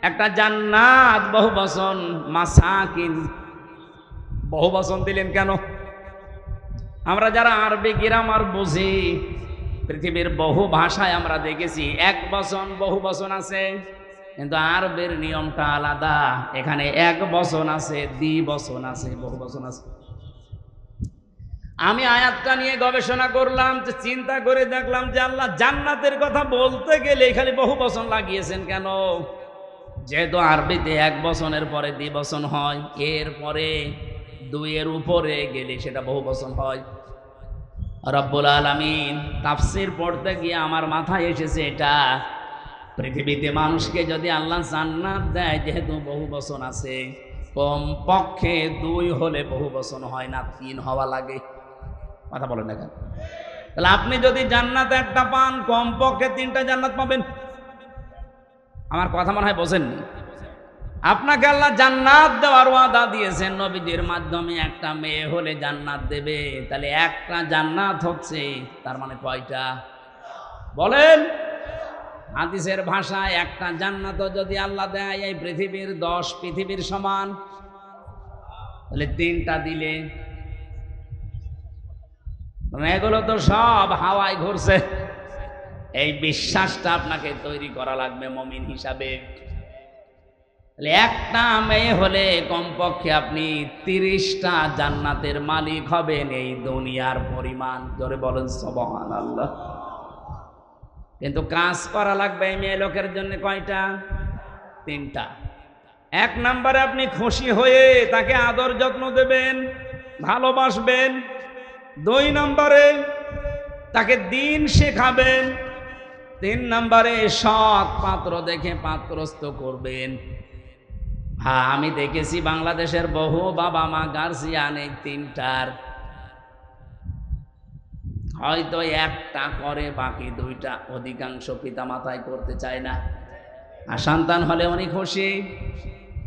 একটা জান্নাত বহু বচন, মাসাকিন বহু বচন দিলেন কেন? আমরা যারা আরবি গ্রামার বুঝি, পৃথিবীর বহু ভাষায় আমরা দেখেছি এক বচন বহু বচন আছে, কিন্তু আরবের নিয়মটা আলাদা। এখানে এক বচন আছে, দ্বিবচন আছে, বহু বচন আছে। আমি আয়াতটা নিয়ে গবেষণা করলাম, যে চিন্তা করে দেখলাম যে আল্লাহ জান্নাতের কথা বলতে গেলে খালি বহু বচন লাগিয়েছেন কেন? যেহেতু আরবিতে এক বচনের পরে দ্বিবচন হয়, এরপরে 2-এর উপরে গেলে সেটা বহু বচন হয়। রব্বুল আলামিন তাফসীর পড়তে গিয়ে আমার মাথায় এসেছে এটা, পৃথিবীতে মানুষকে যদি আল্লাহ জান্নাত দেয়, যেহেতু বহু বচন আছে, কম পক্ষে 2 হলে বহু বচন হয় না, 3 হওয়া লাগে। কথা বলেন না কেন? তাহলে আপনি যদি জান্নাত একটা পান, কম পক্ষে 3টা জান্নাত পাবেন। আমার কথা মনে হয় বোঝেননি। আপনাকে আল্লাহ জান্নাত দেওয়ার ওয়াদা দিয়েছেন নবীদের মাধ্যমে, একটা মেয়ে হলে জান্নাত দেবে। তাহলে একটা জান্নাত হচ্ছে, তার মানে কয়টা বলেন? হাদিসের ভাষায় একটা জান্নাত যদি আল্লাহ দেয় এই পৃথিবীর 10 পৃথিবীর সমান, তাহলে 3টা দিলে এগুলো তো সব হাওয়ায় ঘুরছে। এই বিশ্বাসটা আপনাকে তৈরি করা লাগবে মুমিন হিসাবে। একটা মেয়ে হলে কমপক্ষে আপনি 30টা জান্নাতের মালিক হবেন, এই দুনিয়ার পরিমাণ। জোরে বলেন সুবহানাল্লাহ। কিন্তু কাজ করা লাগবে এই মেয়ে লোকের জন্য কয়টা? 3টা। 1 নম্বরে আপনি খুশি হয়ে তাকে আদর যত্ন দেবেন, ভালোবাসবেন। 2 নম্বরে তাকে দ্বীন শেখাবেন। 3 নম্বরে সৎ পাত্র দেখে পাত্রস্থ করবেন। হ্যাঁ, আমি দেখেছি বাংলাদেশের বহু বাবা মা গার্জিয়ান এই 3টার হয়তো একটা করে, বাকি 2টা অধিকাংশ পিতা মাতায় করতে চায় না। আর সন্তান হলে উনি খুশি,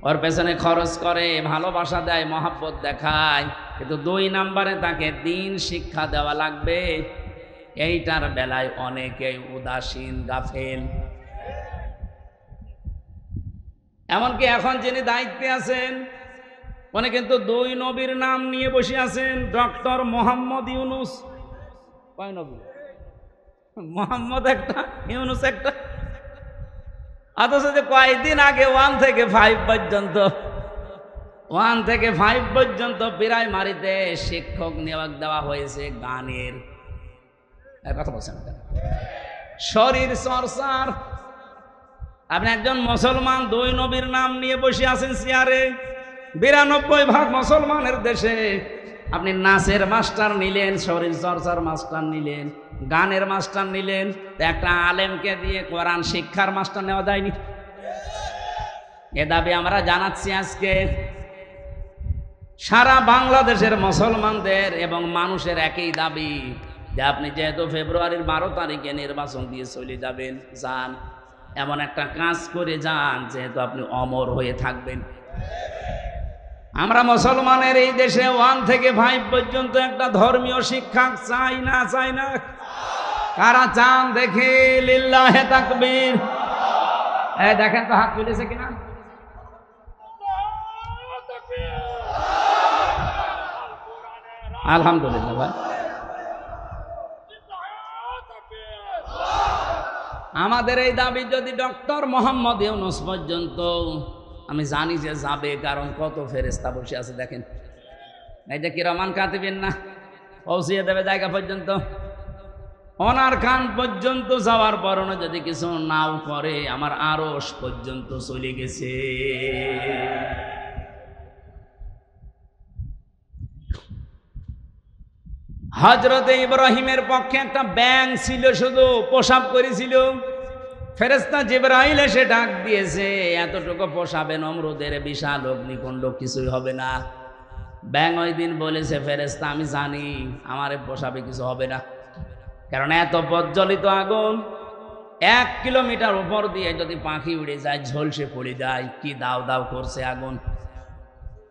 ওর পেছনে খরচ করে, ভালোবাসা দেয়, মহাব্বত দেখায়, কিন্তু 2 নম্বরে তাকে দ্বীন শিক্ষা দেওয়া লাগবে। এইটার বেলায় অনেকেই উদাসীন, গাফেল। এমনকি এখন যিনি দায়িত্বে আছেন উনি কিন্তু 2 নবীর নাম নিয়ে বসে আছেন। ডক্টর মোহাম্মদ ইউনুস, কয় নবী? মোহাম্মদ একটা, ইউনুস একটা। অথচ যে কয়েকদিন আগে 1 থেকে 5 পর্যন্ত 1 থেকে 5 পর্যন্ত প্রাইমারিতে শিক্ষক নিয়োগ দেওয়া হয়েছে গানের। কথা বলছেন শরীর চর্চার। আপনি একজন মুসলমান 2 নবীর নাম নিয়ে বসে আছেন চেয়ারে। 92% মুসলমানের দেশে আপনি নাচের মাস্টার নিলেন, শরীর চর্চার মাস্টার নিলেন, গানের মাস্টার নিলেন, একটা আলেমকে দিয়ে কোরআন শিক্ষার মাস্টার নেওয়া যায়নি? এ দাবি আমরা জানাচ্ছি আজকে। সারা বাংলাদেশের মুসলমানদের এবং মানুষের একই দাবি যে আপনি যেহেতু ফেব্রুয়ারির 12 তারিখে নির্বাচন দিয়ে চলে যাবেন, যান, এমন একটা কাজ করে যান যেহেতু আপনি অমর হয়ে থাকবেন। আমরা মুসলমানের এই দেশে 1 থেকে 5 পর্যন্ত একটা ধর্মীয় শিক্ষা চাই না? চাই না? কারা চান দেখে? লিল্লাহে তাকবীর। দেখেন তো হাত তুলেছে কিনা? আলহামদুলিল্লাহ ভাই। আমাদের এই দাবি যদি ডক্টর মোহাম্মদ ইউনূস পর্যন্ত, আমি জানি যে যাবে, কারণ কত ফেরেশতা বসে আছে দেখেন। এই যে কিরামান কাতিবিন না, পৌঁছিয়ে দেবে জায়গা পর্যন্ত। ওনার কান পর্যন্ত যাওয়ার পরও যদি কিছু নাও করে, আমার আরশ পর্যন্ত চলে গেছে। হযরতে ইব্রাহিমের পক্ষে একটা ব্যাঙ ছিল, শুধু পেশাব করেছিল। ফেরেশতা জিবরাইল এসে ডাক দিয়েছে, এতটুকু পেশাবে নমরুদের বিশাল অগ্নিকুণ্ড কিছুই হবে না। ব্যাঙ ওই দিন বলেছে, ফেরেশতা আমি জানি আমার পেশাবে কিছু হবে না, কারণ এত প্রজ্বলিত আগুন 1 কিলোমিটার উপর দিয়ে যদি পাখি উড়ে যায়, ঝলসে পড়ে যায়, কি দাও দাও করছে আগুন।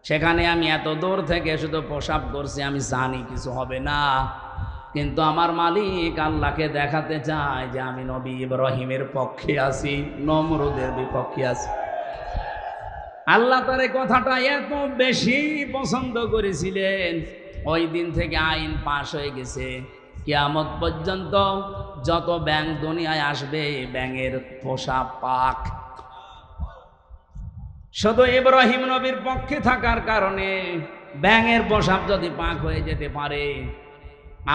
সেখানে আমি এত দূর থেকে শুধু পেশাব করছি, আমি জানি কিছু হবে না। কিন্তু আমার মালিক আল্লাহকে দেখাতে চায় যে আমি নবী ইব্রাহিমের পক্ষে আছি, নমরুদের বিপক্ষে আছি। আল্লাহ তার এই কথাটা এত বেশি পছন্দ করেছিলেন, ওই দিন থেকে আইন পাশ হয়ে গেছে। কিয়ামত পর্যন্ত যত ব্যাঙ দুনিয়ায় আসবে, ব্যাঙের পোষা পাক। শুধু ইব্রাহিম নবীর পক্ষে থাকার কারণে ব্যাঙের পোশাক যদি পাক হয়ে যেতে পারে,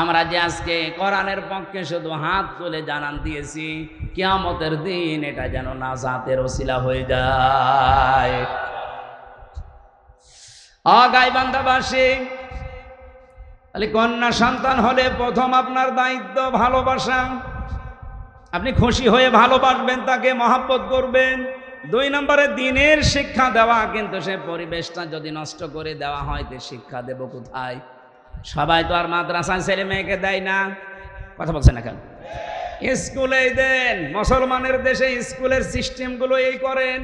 আমরা যে আজকে কোরআনের পক্ষে শুধু হাত তুলে জানান দিয়েছি, কিয়ামতের দিন এটা যেন নাজাতের ওসিলা হয়ে যায়। গাইবান্ধাবাসী, তাহলে কন্যা সন্তান হলে প্রথম আপনার দায়িত্ব ভালোবাসা। আপনি খুশি হয়ে ভালোবাসবেন, তাকে মহব্বত করবেন। 2 নম্বরে দিনের শিক্ষা দেওয়া। কিন্তু সে পরিবেশটা যদি নষ্ট করে দেওয়া হয়, তো শিক্ষা দেব কোথায়? সবাই তো আর মাদ্রাসায় ছেলে মেয়েকে দেয় না। কথা বলছেন না কেন? স্কুলেই দেন। মুসলমানের দেশে স্কুলের সিস্টেমগুলো এই করেন।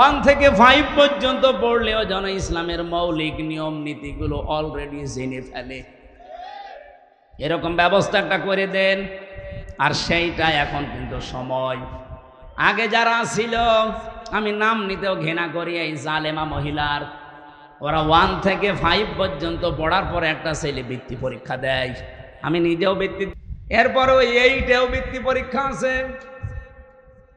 1 থেকে 5 পর্যন্ত পড়লেও যেন ইসলামের মৌলিক নিয়ম নীতিগুলো অলরেডি জেনে ফেলে, এরকম ব্যবস্থা একটা করে দেন। আর সেইটা এখন কিন্তু সময়। আগে যারা ছিল, আমি নাম নিতেও ঘৃণা করি, এই জালেমা মহিলার, ওরা 1 থেকে 5 পর্যন্ত পড়ার পরে একটা ছেলে বৃত্তি পরীক্ষা দেয়। আমি নিজেও বৃত্তি, এরপরেও 8এও বৃত্তি পরীক্ষা আছে।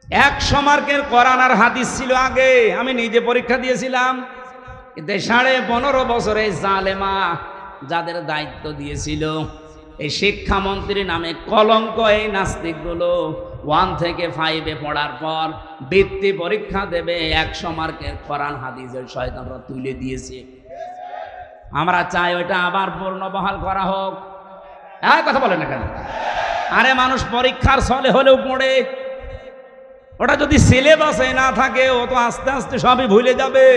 100 মার্কের কোরআন আর হাদিস ছিল আগে, আমি নিজে পরীক্ষা দিয়েছিলাম। কিন্তু 15.5 বছরে জালেমা যাদের দায়িত্ব দিয়েছিল, এই শিক্ষামন্ত্রী নামে কলঙ্ক, এই নাস্তিকগুলো 1 থেকে 5-এ পড়ার পর বৃত্তি পরীক্ষা দেবে, 100 মার্কের কোরআন হাদিসের শয়তানরা তুলে দিয়েছে। আমরা চাই ওইটা আবার পূর্ণবহাল করা হোক। কথা বলেন না কেন? আরে মানুষ পরীক্ষার ছলে হলেও পড়ে, ওটা যদি সিলেবাসে না থাকে, ও তো আস্তে আস্তে সবই ভুলে যাবে।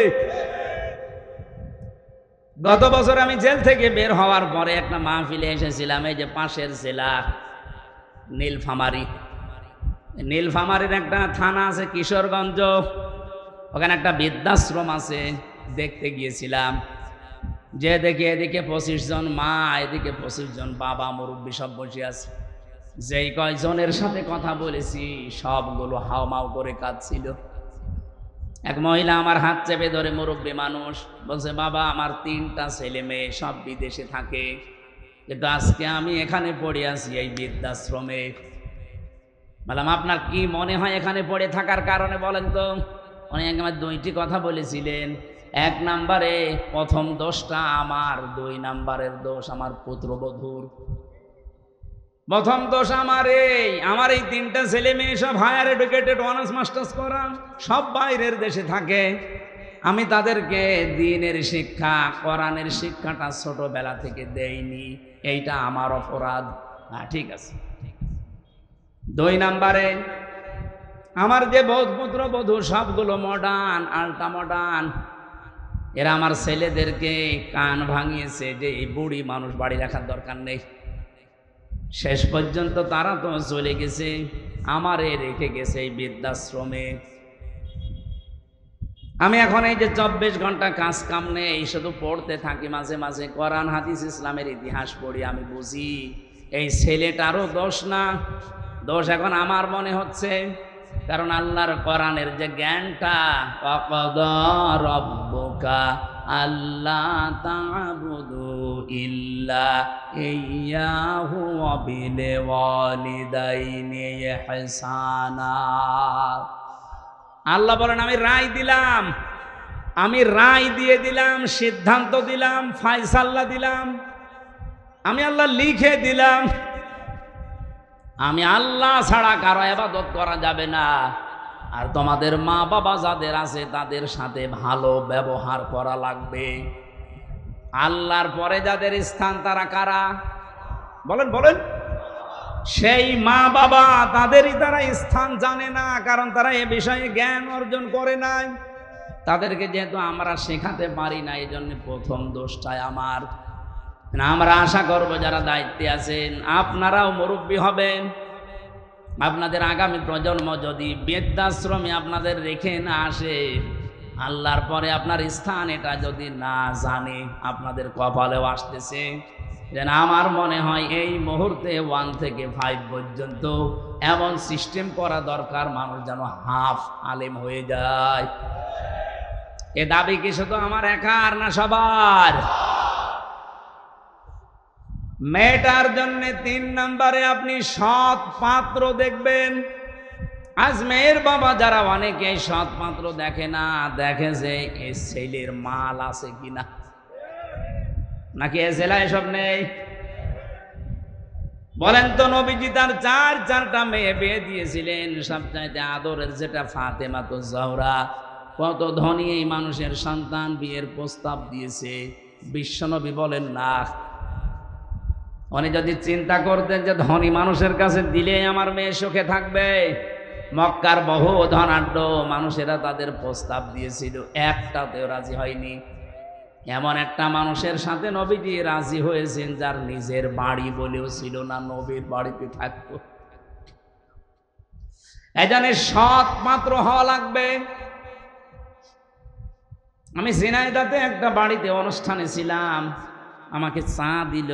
গত বছর আমি জেল থেকে বের হওয়ার পরে একটা মাহফিলে এসেছিলাম, এই যে পাশের জেলা নীলফামারী। নীলফামারীর একটা থানা আছে কিশোরগঞ্জ, ওখানে একটা বৃদ্ধাশ্রম আছে, দেখতে গিয়েছিলাম। যে দেখি এদিকে 25 জন মা, এদিকে 25 জন বাবা, মুরব্বী সব বসে আছে। যেই কয়জনের সাথে কথা বলেছি, সবগুলো হাওমাও করে কাঁদছিল। এক মহিলা আমার হাত চেপে ধরে, মুরব্বী মানুষ, বলছে, বাবা আমার 3টা ছেলে মেয়ে, সব বিদেশে থাকে, কিন্তু আজকে আমি এখানে পড়ে আছি এই বৃদ্ধাশ্রমে। বললাম আপনার কি মনে হয় এখানে পড়ে থাকার কারণে বলেন তো? উনি একবার দুইটি কথা বলেছিলেন। এক নম্বরে প্রথম দোষটা আমার, 2 নম্বরের দোষ আমার পুত্রবধূর। প্রথম দোষ আমার এই 3টা ছেলে মেয়ে সব হায়ার এডুকেটেড, অনার্স মাস্টার্স করা, সব বাইরের দেশে থাকে। আমি তাদেরকে দ্বীনের শিক্ষা, কোরআনের শিক্ষাটা ছোটবেলা থেকে দেইনি, এইটা আমার অপরাধ। হ্যাঁ ঠিক আছে। 2 নম্বরে আমার যে পুত্রবধূ সবগুলো মডার্ন, আল্ট্রা মডার্ন। এরা আমার ছেলেদেরকে কান ভাঙিয়েছে যে এই বুড়ি মানুষ বাড়ি রাখার দরকার নেই। শেষ পর্যন্ত তারা তো চলে গেছে, আমারে রেখে গেছে এই বৃদ্ধাশ্রমে। আমি এখন এই যে 24 ঘন্টা কাজ কাম নেই, শুধু পড়তে থাকি, মাঝে মাঝে কোরআন হাদিস ইসলামের ইতিহাস পড়ি। আমি বুঝি এই ছেলেটারও দোষ না, দোষ এখন আমার মনে হচ্ছে। কারণ আল্লাহর কোরআনের যে জ্ঞানটা, ওয়াকাদা রাব্বুকা আল্লা তা'বুদু ইল্লা ইয়্যাহু ওয়া বিল ওয়ালিদাইনি ইহসানা। আল্লাহ বলেন আমি রায় দিলাম, আমি রায় দিয়ে দিলাম, সিদ্ধান্ত দিলাম, ফায়সালা দিলাম, আমি আল্লাহ লিখে দিলাম, আমি আল্লাহ ছাড়া কারো ইবাদত করা যাবে না। আর তোমাদের মা বাবা যাদের আছে তাদের সাথে ভালো ব্যবহার করা লাগবে। আল্লাহর পরে যাদের স্থান তারা কারা? বলেন বলেন। সেই মা বাবা, তাদেরই তারা স্থান জানে না, কারণ তারা এ বিষয়ে জ্ঞান অর্জন করে নাই। তাদেরকে যেহেতু আমরা শেখাতে পারি না, এই জন্য প্রথম দোষটাই আমার। আমরা আশা করব যারা দায়িত্বে আছেন আপনারাও মুরব্বী হবেন। আপনাদের আগামী প্রজন্ম যদি বৃদ্ধাশ্রমে আপনাদের রেখে না আসে, আল্লাহর পরে আপনার স্থান এটা যদি না জানে, আপনাদের কপালেও আসতেছে। যেন আমার মনে হয় এই মুহূর্তে 1 থেকে 5 পর্যন্ত এমন সিস্টেম করা দরকার, মানুষ যেন হাফ আলেম হয়ে যায়। এ দাবি কি শুধু আমার একার না সবার? মেয়েটার জন্য 3 নম্বরে আপনি সৎ পাত্র দেখবেন। আজ মেয়ের বাবা যারা অনেকে সৎ পাত্র দেখে না, দেখে যে এই ছেলের মাল আছে কিনা, নাকি এ ছেলে এসব নেই? বলেন তো, নবীজি তার 4টা মেয়ে বিয়ে দিয়েছিলেন, সবচাইতে আদরের যেটা ফাতেমা তো জহরা। কত ধনী এই মানুষের সন্তান বিয়ের প্রস্তাব দিয়েছে, বিশ্বনবী বলেন না। উনি যদি চিন্তা করতেন যে ধনী মানুষের কাছে দিলে আমার মেয়ে সুখে থাকবে, মক্কার বহু ধনাঢ্য মানুষেরা তাদের প্রস্তাব দিয়েছিল, একটাতেও রাজি হয়নি। এমন একটা মানুষের সাথে নবীজি রাজি হয়েছেন যার নিজের বাড়ি বলেও ছিল না, নবীর বাড়িতে থাকতো। এজন্য সৎ পাত্র হওয়া লাগবে। আমি ঝিনাইদহে একটা বাড়িতে অনুষ্ঠানে ছিলাম, আমাকে চা দিল,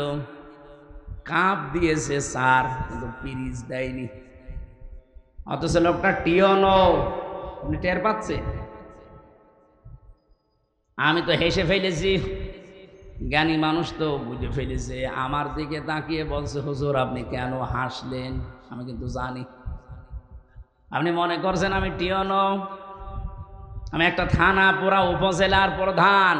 কাপ দিয়েছে স্যার, কিন্তু পিরিচ দেয়নি। অথচ লোকটা টিয়নো, আপনি টের পাচ্ছে? আমি তো হেসে ফেলেছি, জ্ঞানী মানুষ তো বুঝে ফেলেছে। আমার দিকে তাকিয়ে বলছে, হুজুর আপনি কেন হাসলেন? আমি কিন্তু জানি আপনি মনে করছেন আমি টিয়নো। আমি একটা থানা পুরা উপজেলার প্রধান।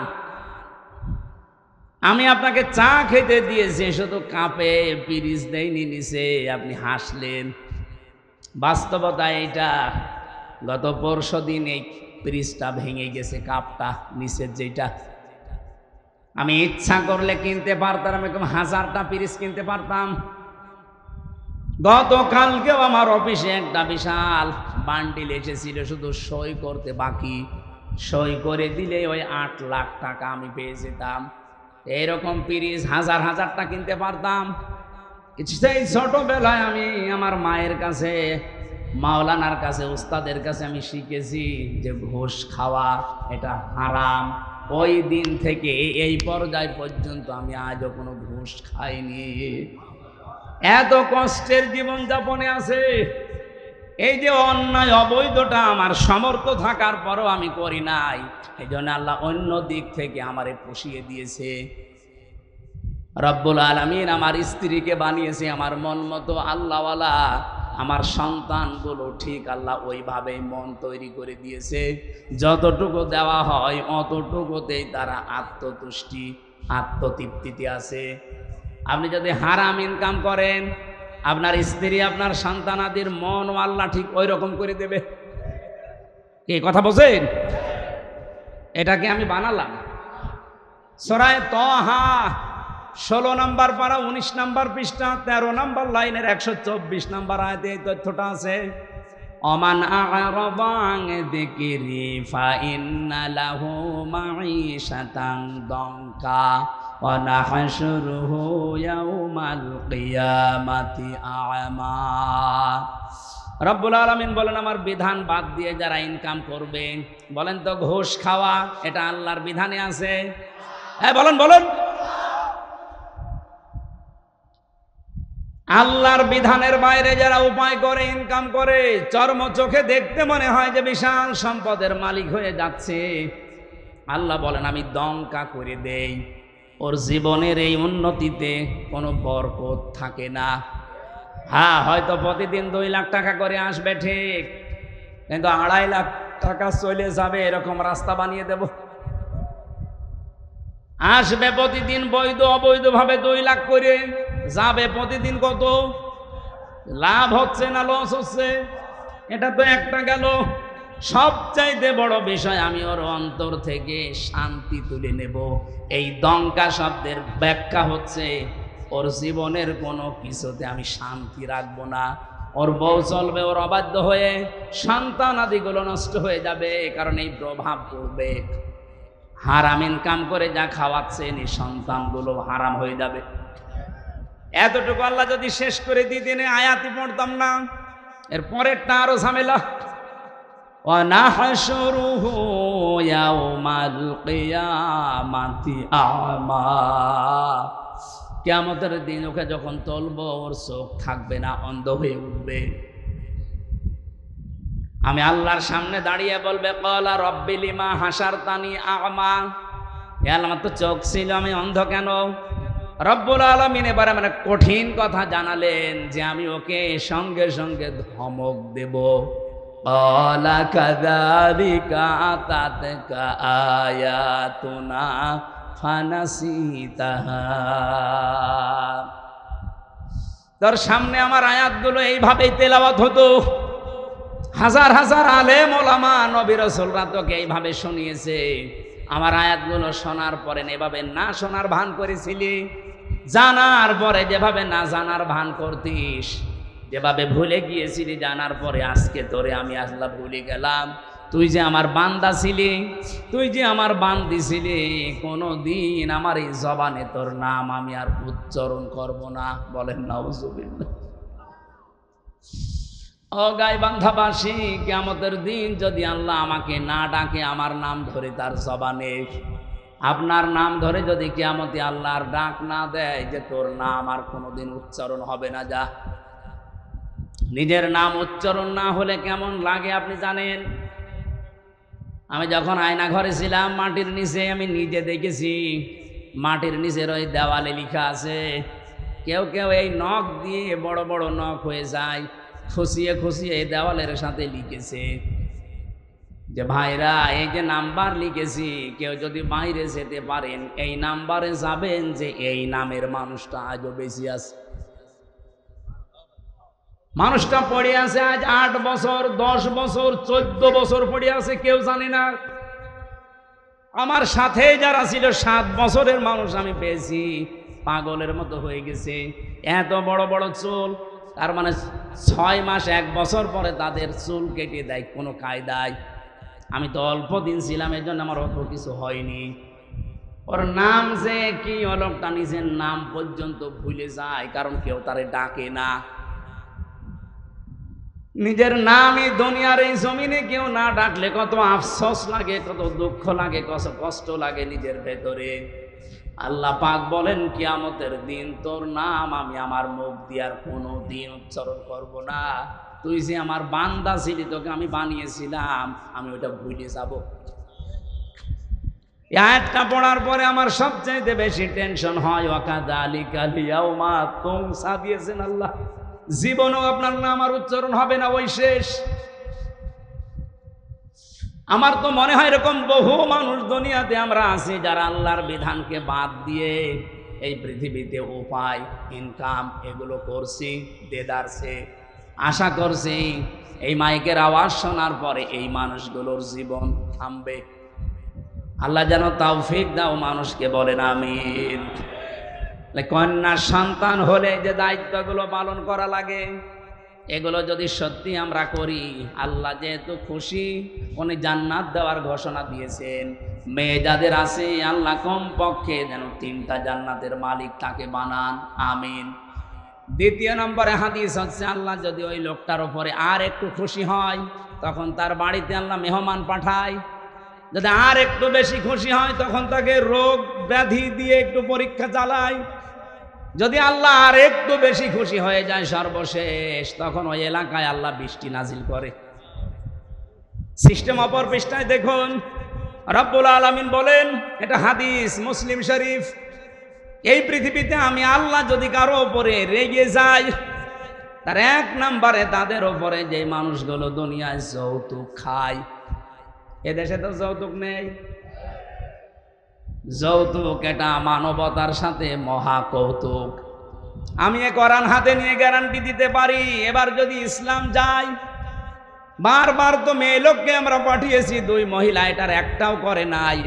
আমি আপনাকে চা খেতে দিয়েছি, শুধু কাপে পিরিচ দেয়নি নিচে, আপনি হাসলেন। বাস্তবতা এইটা, গত পরশু দিন এই পিরিচটা ভেঙে গেছে, কাপটা নিচের যেটা। আমি ইচ্ছা করলে কিনতে পারতাম, এরকম 1000টা পিরিচ কিনতে পারতাম। গতকালকেও আমার অফিসে একটা বিশাল বান্ডিল এসেছিল, শুধু সই করতে বাকি। সই করে দিলে ওই 8 লাখ টাকা আমি পেয়ে যেতাম। এইরকম পিরিচ 1000টা কিনতে পারতাম। সেই ছোটবেলায় আমি আমার মায়ের কাছে, মাওলানার কাছে, উস্তাদের কাছে আমি শিখেছি যে ঘুষ খাওয়া এটা হারাম। ওই দিন থেকে এই পর্যায় পর্যন্ত আমি আজও কোনো ঘুষ খাইনি। এত কষ্টের জীবন যাপনে আছে। এই যে অন্যায় অবৈধটা আমার সামর্থ্য থাকার পরও আমি করি নাই, এই জন্য আল্লাহ অন্য দিক থেকে আমারে পুষিয়ে দিয়েছে। রব্বুল আলামিন আমার স্ত্রীকে বানিয়েছে আমার মন মতো আল্লাহওয়ালা। আমার সন্তানগুলো ঠিক আল্লাহ ওইভাবেই মন তৈরি করে দিয়েছে, যতটুকু দেওয়া হয় অতটুকুতেই তারা আত্মতুষ্টি আত্মতৃপ্তিতে আছে। আপনি যদি হারাম ইনকাম করেন, আপনার স্ত্রী আপনার সন্তানাদির মন আল্লাহ ঠিক ওই রকম করে দেবে। কি কথা বলছেন? এটাকে আমি বানালাম। সূরা তাহা 16 নম্বর পারা 19 নম্বর পৃষ্ঠা 13 নম্বর লাইনের 124 নম্বর আয়াতে এই তথ্যটা আছে। ওমান আ'রাদা আন যিকরি ফাইন্না লাহু মাঈশাতান দানকা ওয়া নাহশুরুহু ইয়াওমাল কিয়ামাতি আ'মা। রব্বুল আলামিন বলেন, আমার বিধান বাদ দিয়ে যারা ইনকাম করবে, বলেন তো ঘুষ খাওয়া এটা আল্লাহর বিধানে আছে? হ্যাঁ বলেন বলেন। আল্লাহর বিধানের বাইরে যারা উপায় করে ইনকাম করে, চর্ম চোখে দেখতে মনে হয় যে বিশাল সম্পদের মালিক হয়ে যাচ্ছে, আল্লাহ বলেন আমি দঙ্কা করে দেই, ওর জীবনের এই উন্নতিতে কোনো বরকত থাকে না। হ্যাঁ, হয়তো প্রতিদিন 2 লাখ টাকা করে আসবে ঠিক, কিন্তু 2.5 লাখ টাকা চলে যাবে এরকম রাস্তা বানিয়ে দেব। আসবে প্রতিদিন বৈধ অবৈধভাবে 2 লাখ করে, যাবে প্রতিদিন কত? লাভ হচ্ছে না লস হচ্ছে? এটা তো একটা গেল। সবচাইতে বড় বিষয়, আমি ওর অন্তর থেকে শান্তি তুলে নেব। এই দঙ্কা শব্দের ব্যাখ্যা হচ্ছে ওর জীবনের কোনো কিছুতে আমি শান্তি রাখবো না। ওর বউ চলবে ওর অবাধ্য হয়ে, সন্তান আদিগুলো নষ্ট হয়ে যাবে, কারণ এই প্রভাব পড়বে। হারাম ইনকাম করে যা খাওয়াচ্ছেন এই সন্তানগুলো হারাম হয়ে যাবে। এতটুকু আল্লাহ যদি শেষ করে দিতেন আয়াতই পড়তাম না। এর পরেরটা আরো ঝামেলা। ওয়া নাহশুরুহু ইয়াওমাল কিয়ামাতি আ'মা। কিয়ামতের দিন ওকে যখন তুলব, ওর চোখ থাকবে না, অন্ধ হয়ে উঠবে। আমি আল্লাহর সামনে দাঁড়িয়ে বলবে, ক্বালা রাব্বি লিমা হাসারতানি আ'মা। হে আল্লাহ, আমার তো চোখ ছিল, আমি অন্ধ কেন? রব্বুল আলামিন এবারে মানে কঠিন কথা জানালেন যে আমি ওকে সঙ্গে সঙ্গে ধমক দেব। ক্বালা কাযালিকা আতাতকা আয়াতুনা ফানাসিতাহা। তোর সামনে আমার আয়াতগুলো এইভাবেই তেলাওয়াত হতো। হাজার হাজার আলেম ওলামা নবী রাসূলরা তোকে এইভাবে শুনিয়েছে। আমার আয়াতগুলো শোনার পরে এভাবে না শোনার ভান করেছিলি, জানার পরে যেভাবে না জানার ভান করতিস, যেভাবে ভুলে গিয়েছিলি জানার পরে, আজকে তোরে আমি আল্লাহ ভুলে গেলাম। তুই যে আমার বান্দা ছিলি, তুই যে আমার বান্দি ছিলি, কোনো দিন আমার এই জবানে তোর নাম আমি আর উচ্চারণ করব না। বলেন নাউজুবিল্লাহ। ও গাইবান্ধাবাসী, কিয়ামতের দিন যদি আল্লাহ আমাকে না ডাকে, আমার নাম ধরে তার জবানে, আপনার নাম ধরে যদি কিয়ামতে আল্লাহর ডাক না দেয় যে তোর নাম আর কোনোদিন উচ্চারণ হবে না, যা। নিজের নাম উচ্চারণ না হলে কেমন লাগে আপনি জানেন? আমি যখন আয়না ঘরে ছিলাম, মাটির নিচে আমি নিজে দেখেছি, মাটির নিচের ওই দেওয়ালে লেখা আছে। কেউ কেউ এই নখ দিয়ে, বড় বড় নখ হয়ে যায়, খুশিয়ে খুশিয়ে এই দেওয়ালের সাথে লিখেছে যে ভাইরা, এই যে নাম্বার লিখেছি, কেউ যদি বাইরে যেতে পারেন এই নাম্বারে যাবেন, যে এই নামের মানুষটা আজও বেশি আছে। মানুষটা পড়ে আছে আজ 8 বছর, 10 বছর, 14 বছর পড়ে আছে, কেউ জানে না। আমার সাথে যারা ছিল 7 বছরের মানুষ আমি পেয়েছি, পাগলের মতো হয়ে গেছে। এত বড় বড় চুল, তার মানে 6 মাস 1 বছর পরে তাদের চুল কেটে দেয় কোনো কায়দায়। আমি তো অল্প দিন ছিলাম, এই জন্য আমার অত কিছু হয়নি। ওর নাম যে কি, লোকটা নিজের নাম পর্যন্ত ভুলে যায়, কারণ কেউ তারে ডাকে না। নিজের নামই দুনিয়ার এই জমিনে কেউ না ডাকলে কত আফসোস লাগে, কত দুঃখ লাগে, কত কষ্ট লাগে নিজের ভেতরে। আল্লাহ পাক বলেন, কিয়ামতের দিন তোর নাম আমি আমার মুখ দিয়ে আর কোনো দিন উচ্চারণ করব না। তুই যে আমার বান্দা ছিলি, তোকে আমি বানিয়েছিলাম, আমি ওটা ভুলে যাব। এই আয়াতটা পড়ার পরে আমার সবচেয়ে বেশি টেনশন হয়, ওয়াকাযালিকা লিয়াউমা তুনসা দিয়েছেন আল্লাহ। জীবনেও আপনার নাম আর উচ্চারণ হবে না, ওই শেষ। আমার তো মনে হয় এরকম বহু মানুষ দুনিয়াতে আমরা আছি যারা আল্লাহর বিধানকে বাদ দিয়ে এই পৃথিবীতে উপায়, ইনকাম এগুলো করছি, দেদারছে, আশা করছি এই মাইকের আওয়াজ শোনার পরে এই মানুষগুলোর জীবন থামবে। আল্লাহ যেন তৌফিক দাও মানুষকে, বলেন আমিন। কন্যার সন্তান হলে যে দায়িত্বগুলো পালন করা লাগে, এগুলো যদি সত্যি আমরা করি, আল্লাহ যেহেতু খুশি, উনি জান্নাত দেওয়ার ঘোষণা দিয়েছেন। মেয়ে যাদের আছে আল্লাহ কমপক্ষে যেন 3টা জান্নাতের মালিক তাকে বানান, আমিন। দ্বিতীয় নম্বরে হাদিস হচ্ছে, আল্লাহ যদি ওই লোকটার উপরে আর একটু খুশি হয়, তখন তার বাড়িতে আল্লাহ মেহমান পাঠায়। যদি আর একটু বেশি খুশি হয়, তখন তাকে রোগ ব্যাধি দিয়ে একটু পরীক্ষা চালায়। যদি আল্লাহ আর একটু বেশি খুশি হয়ে যায়, সর্বশেষ তখন ওই এলাকায় আল্লাহ বৃষ্টি নাজিল করে। সিস্টেম অপর পৃষ্ঠায় দেখুন, রব্বুল আলামিন বলেন, এটা হাদিস মুসলিম শরীফ, এই পৃথিবীতে আমি আল্লাহ যদি কারো ওপরে রেগে যাই, তার 1 নম্বরে তাদের ওপরে যে মানুষগুলো দুনিয়ায় যৌতুক খায়। এদেশে তো যৌতুক নেই। যৌতুক এটা মানবতার সাথে মহা কৌতুক। আমি এ কোরআন হাতে নিয়ে গ্যারান্টি দিতে পারি, এবার যদি ইসলাম যায়, বারবার তো মেয়ে লোককে আমরা পাঠিয়েছি, 2 মহিলা এটার একটাও করে নাই।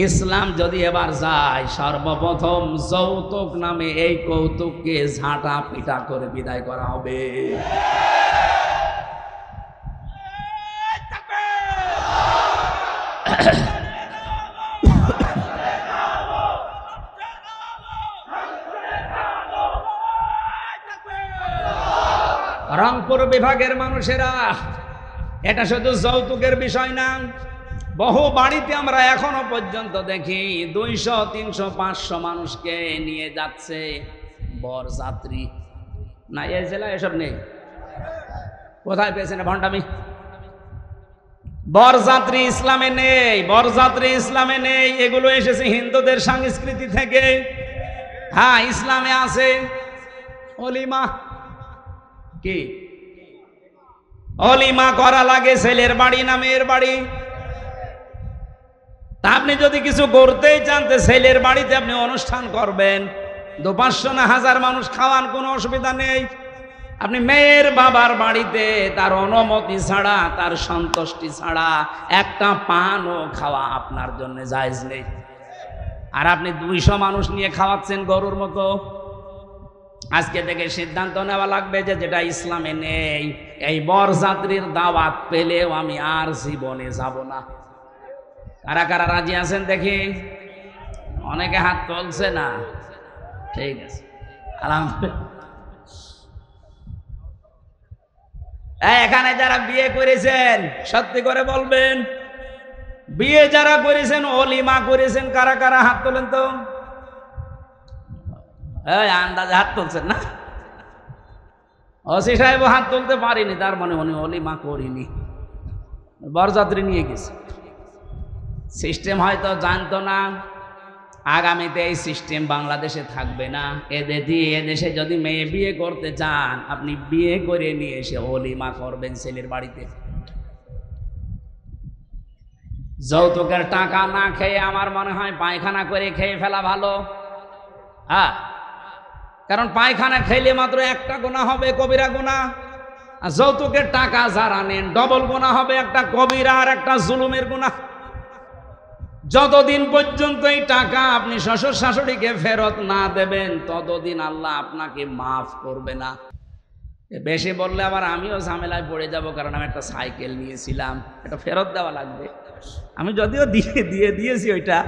ইসলাম যদি এবার যায়, সর্বপ্রথম যৌতুক নামে এই কৌতুককে ঝাঁটা পিটা করে বিদায় করা হবে। রংপুর বিভাগের মানুষেরা, এটা শুধু যৌতুকের বিষয় না, বহু বাড়িতে আমরা এখনো পর্যন্ত দেখি 200, 300, 500 মানুষকে নিয়ে যাচ্ছে বরযাত্রী। না, এই জেলা এসব নেই। কোথায় পেয়েছেন ভণ্ডামি? বরযাত্রী ইসলামে নেই, বরযাত্রী ইসলামে নেই। এগুলো এসেছে হিন্দুদের সংস্কৃতি থেকে। হ্যাঁ, ইসলামে আছে অলিমা। কি অলিমা করা লাগে? ছেলের বাড়ি না মেয়ের বাড়ি? তা আপনি যদি কিছু করতেই চান, ছেলের বাড়িতে আপনি অনুষ্ঠান করবেন, 200-500 না 1000 মানুষ খাওয়ান, কোনো অসুবিধা নেই। আপনি মেয়ের বাবার বাড়িতে তার অনুমতি ছাড়া, তার সন্তুষ্টি ছাড়া একটা পানও খাওয়া আপনার জন্য জায়েজ নেই। আর আপনি 200 মানুষ নিয়ে খাওয়াচ্ছেন গরুর মতো। আজকে থেকে সিদ্ধান্ত নেওয়া লাগবে যে যেটা ইসলামে নেই, এই বরযাত্রীর দাওয়াত পেলেও আমি আর জীবনে যাব না। কারা কারা রাজি আছেন দেখি? অনেকে হাত তুলছে না। ঠিক আছে, আলহামদুলিল্লাহ। এখানে যারা বিয়ে করেছেন সত্যি করে বলবেন, বিয়ে যারা করেছেন, অলিমা করেছেন, কারা কারা হাত তোলেন তো? আন্দাজে হাত তুলছেন না? ওসি সাহেব হাত তুলতে পারিনি, তার মানে উনি অলিমা করিনি, বরযাত্রী নিয়ে গেছে। সিস্টেম হয়তো জানতো না। আগামীতে এই সিস্টেম বাংলাদেশে থাকবে না। এদেশে যদি মেয়ে বিয়ে করতে চান, আপনি বিয়ে করে নিয়ে এসে অলিমা করবেন ছেলের বাড়িতে। যৌতুকের টাকা না খেয়ে আমার মনে হয় পায়খানা করে খেয়ে ফেলা ভালো। হ্যাঁ, কারণ পায়খানা খেলে মাত্র একটা গুনাহ হবে, কবিরা গুনাহ। আর যৌতুকের টাকা যারা নেন, ডবল গুনাহ হবে, একটা কবিরা আর একটা জুলুমের গুনাহ। যতদিন পর্যন্ত এই টাকা আপনি শ্বশুর শাশুড়িকে ফেরত না দেবেন, ততদিন আল্লাহ আপনাকে মাফ করবে না। বেশি বললে আবার আমিও ঝামেলায় পড়ে যাব, কারণ আমি একটা সাইকেল নিয়েছিলাম, এটা ফেরত দেওয়া লাগবে। আমি যদিও দিয়েছি ওইটা,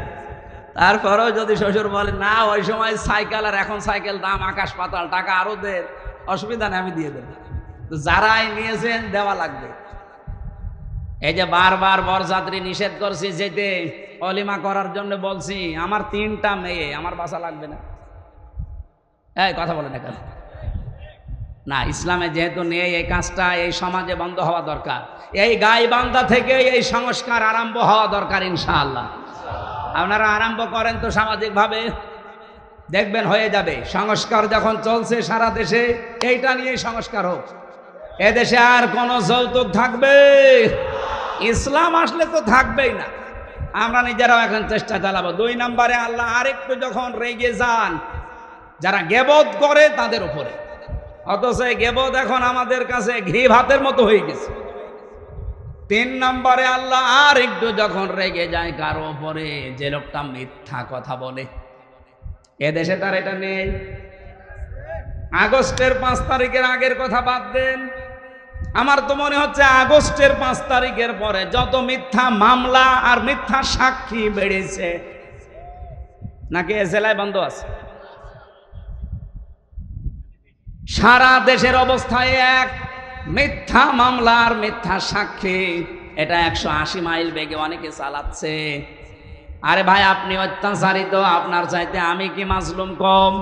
তারপরেও যদি শ্বশুর বলে না ওই সময় সাইকেল আর এখন সাইকেল দাম আকাশ পাতাল, টাকা আরো দেন, অসুবিধা নেই, আমি দিয়ে দেব। তো যারাই নিয়েছেন দেওয়া লাগবে। এই যে বারবার বরযাত্রী নিষেধ করছি যেতে, অলিমা করার জন্য বলছি, আমার 3টা মেয়ে, আমার বাসা লাগবে না। এই কথা বলে না কেন? না, ইসলামে যেহেতু নেই এই কাজটা, এই সমাজে বন্ধ হওয়া দরকার। এই গাইবান্ধা থেকে এই সংস্কার আরম্ভ হওয়া দরকার ইনশাআল্লাহ। আপনারা আরম্ভ করেন তো সামাজিকভাবে। দেখবেন হয়ে যাবে। সংস্কার যখন চলছে সারা দেশে, এইটা নিয়ে সংস্কার হোক। এদেশে আর কোন যৌতুক থাকবে? ইসলাম আসলে তো থাকবেই না। আমরা নিজেরাও এখন চেষ্টা চালাবো। 2 নম্বরে আল্লাহ আরেকটু যখন রেগে যান যারা গেবত করে তাদের উপরে, অথচ গেবত এখন আমাদের কাছে ঘি ভাতের মতো হয়ে গেছে। 3 নম্বরে আল্লাহ আর একটু যখন রেগে যায় কারো উপরে, যে লোকটা মিথ্যা কথা বলে। এদেশে তার এটা নেই। আগস্টের 5 তারিখের আগের কথা বাদ দেন, আমার তো মনে হচ্ছে আগস্টের 5 তারিখের পরে যত মিথ্যা মামলা আর মিথ্যা সাক্ষী বেড়েছে, নাকি এ জেলায় বন্ধ আছে? সারা দেশের অবস্থায় এক, মিথ্যা মামলা আর মিথ্যা সাক্ষী, এটা 180 মাইল বেগে অনেকে চালাচ্ছে। আরে ভাই, আপনি অত্যাচারিত, আপনার চাইতে আমি কি মাজলুম কম?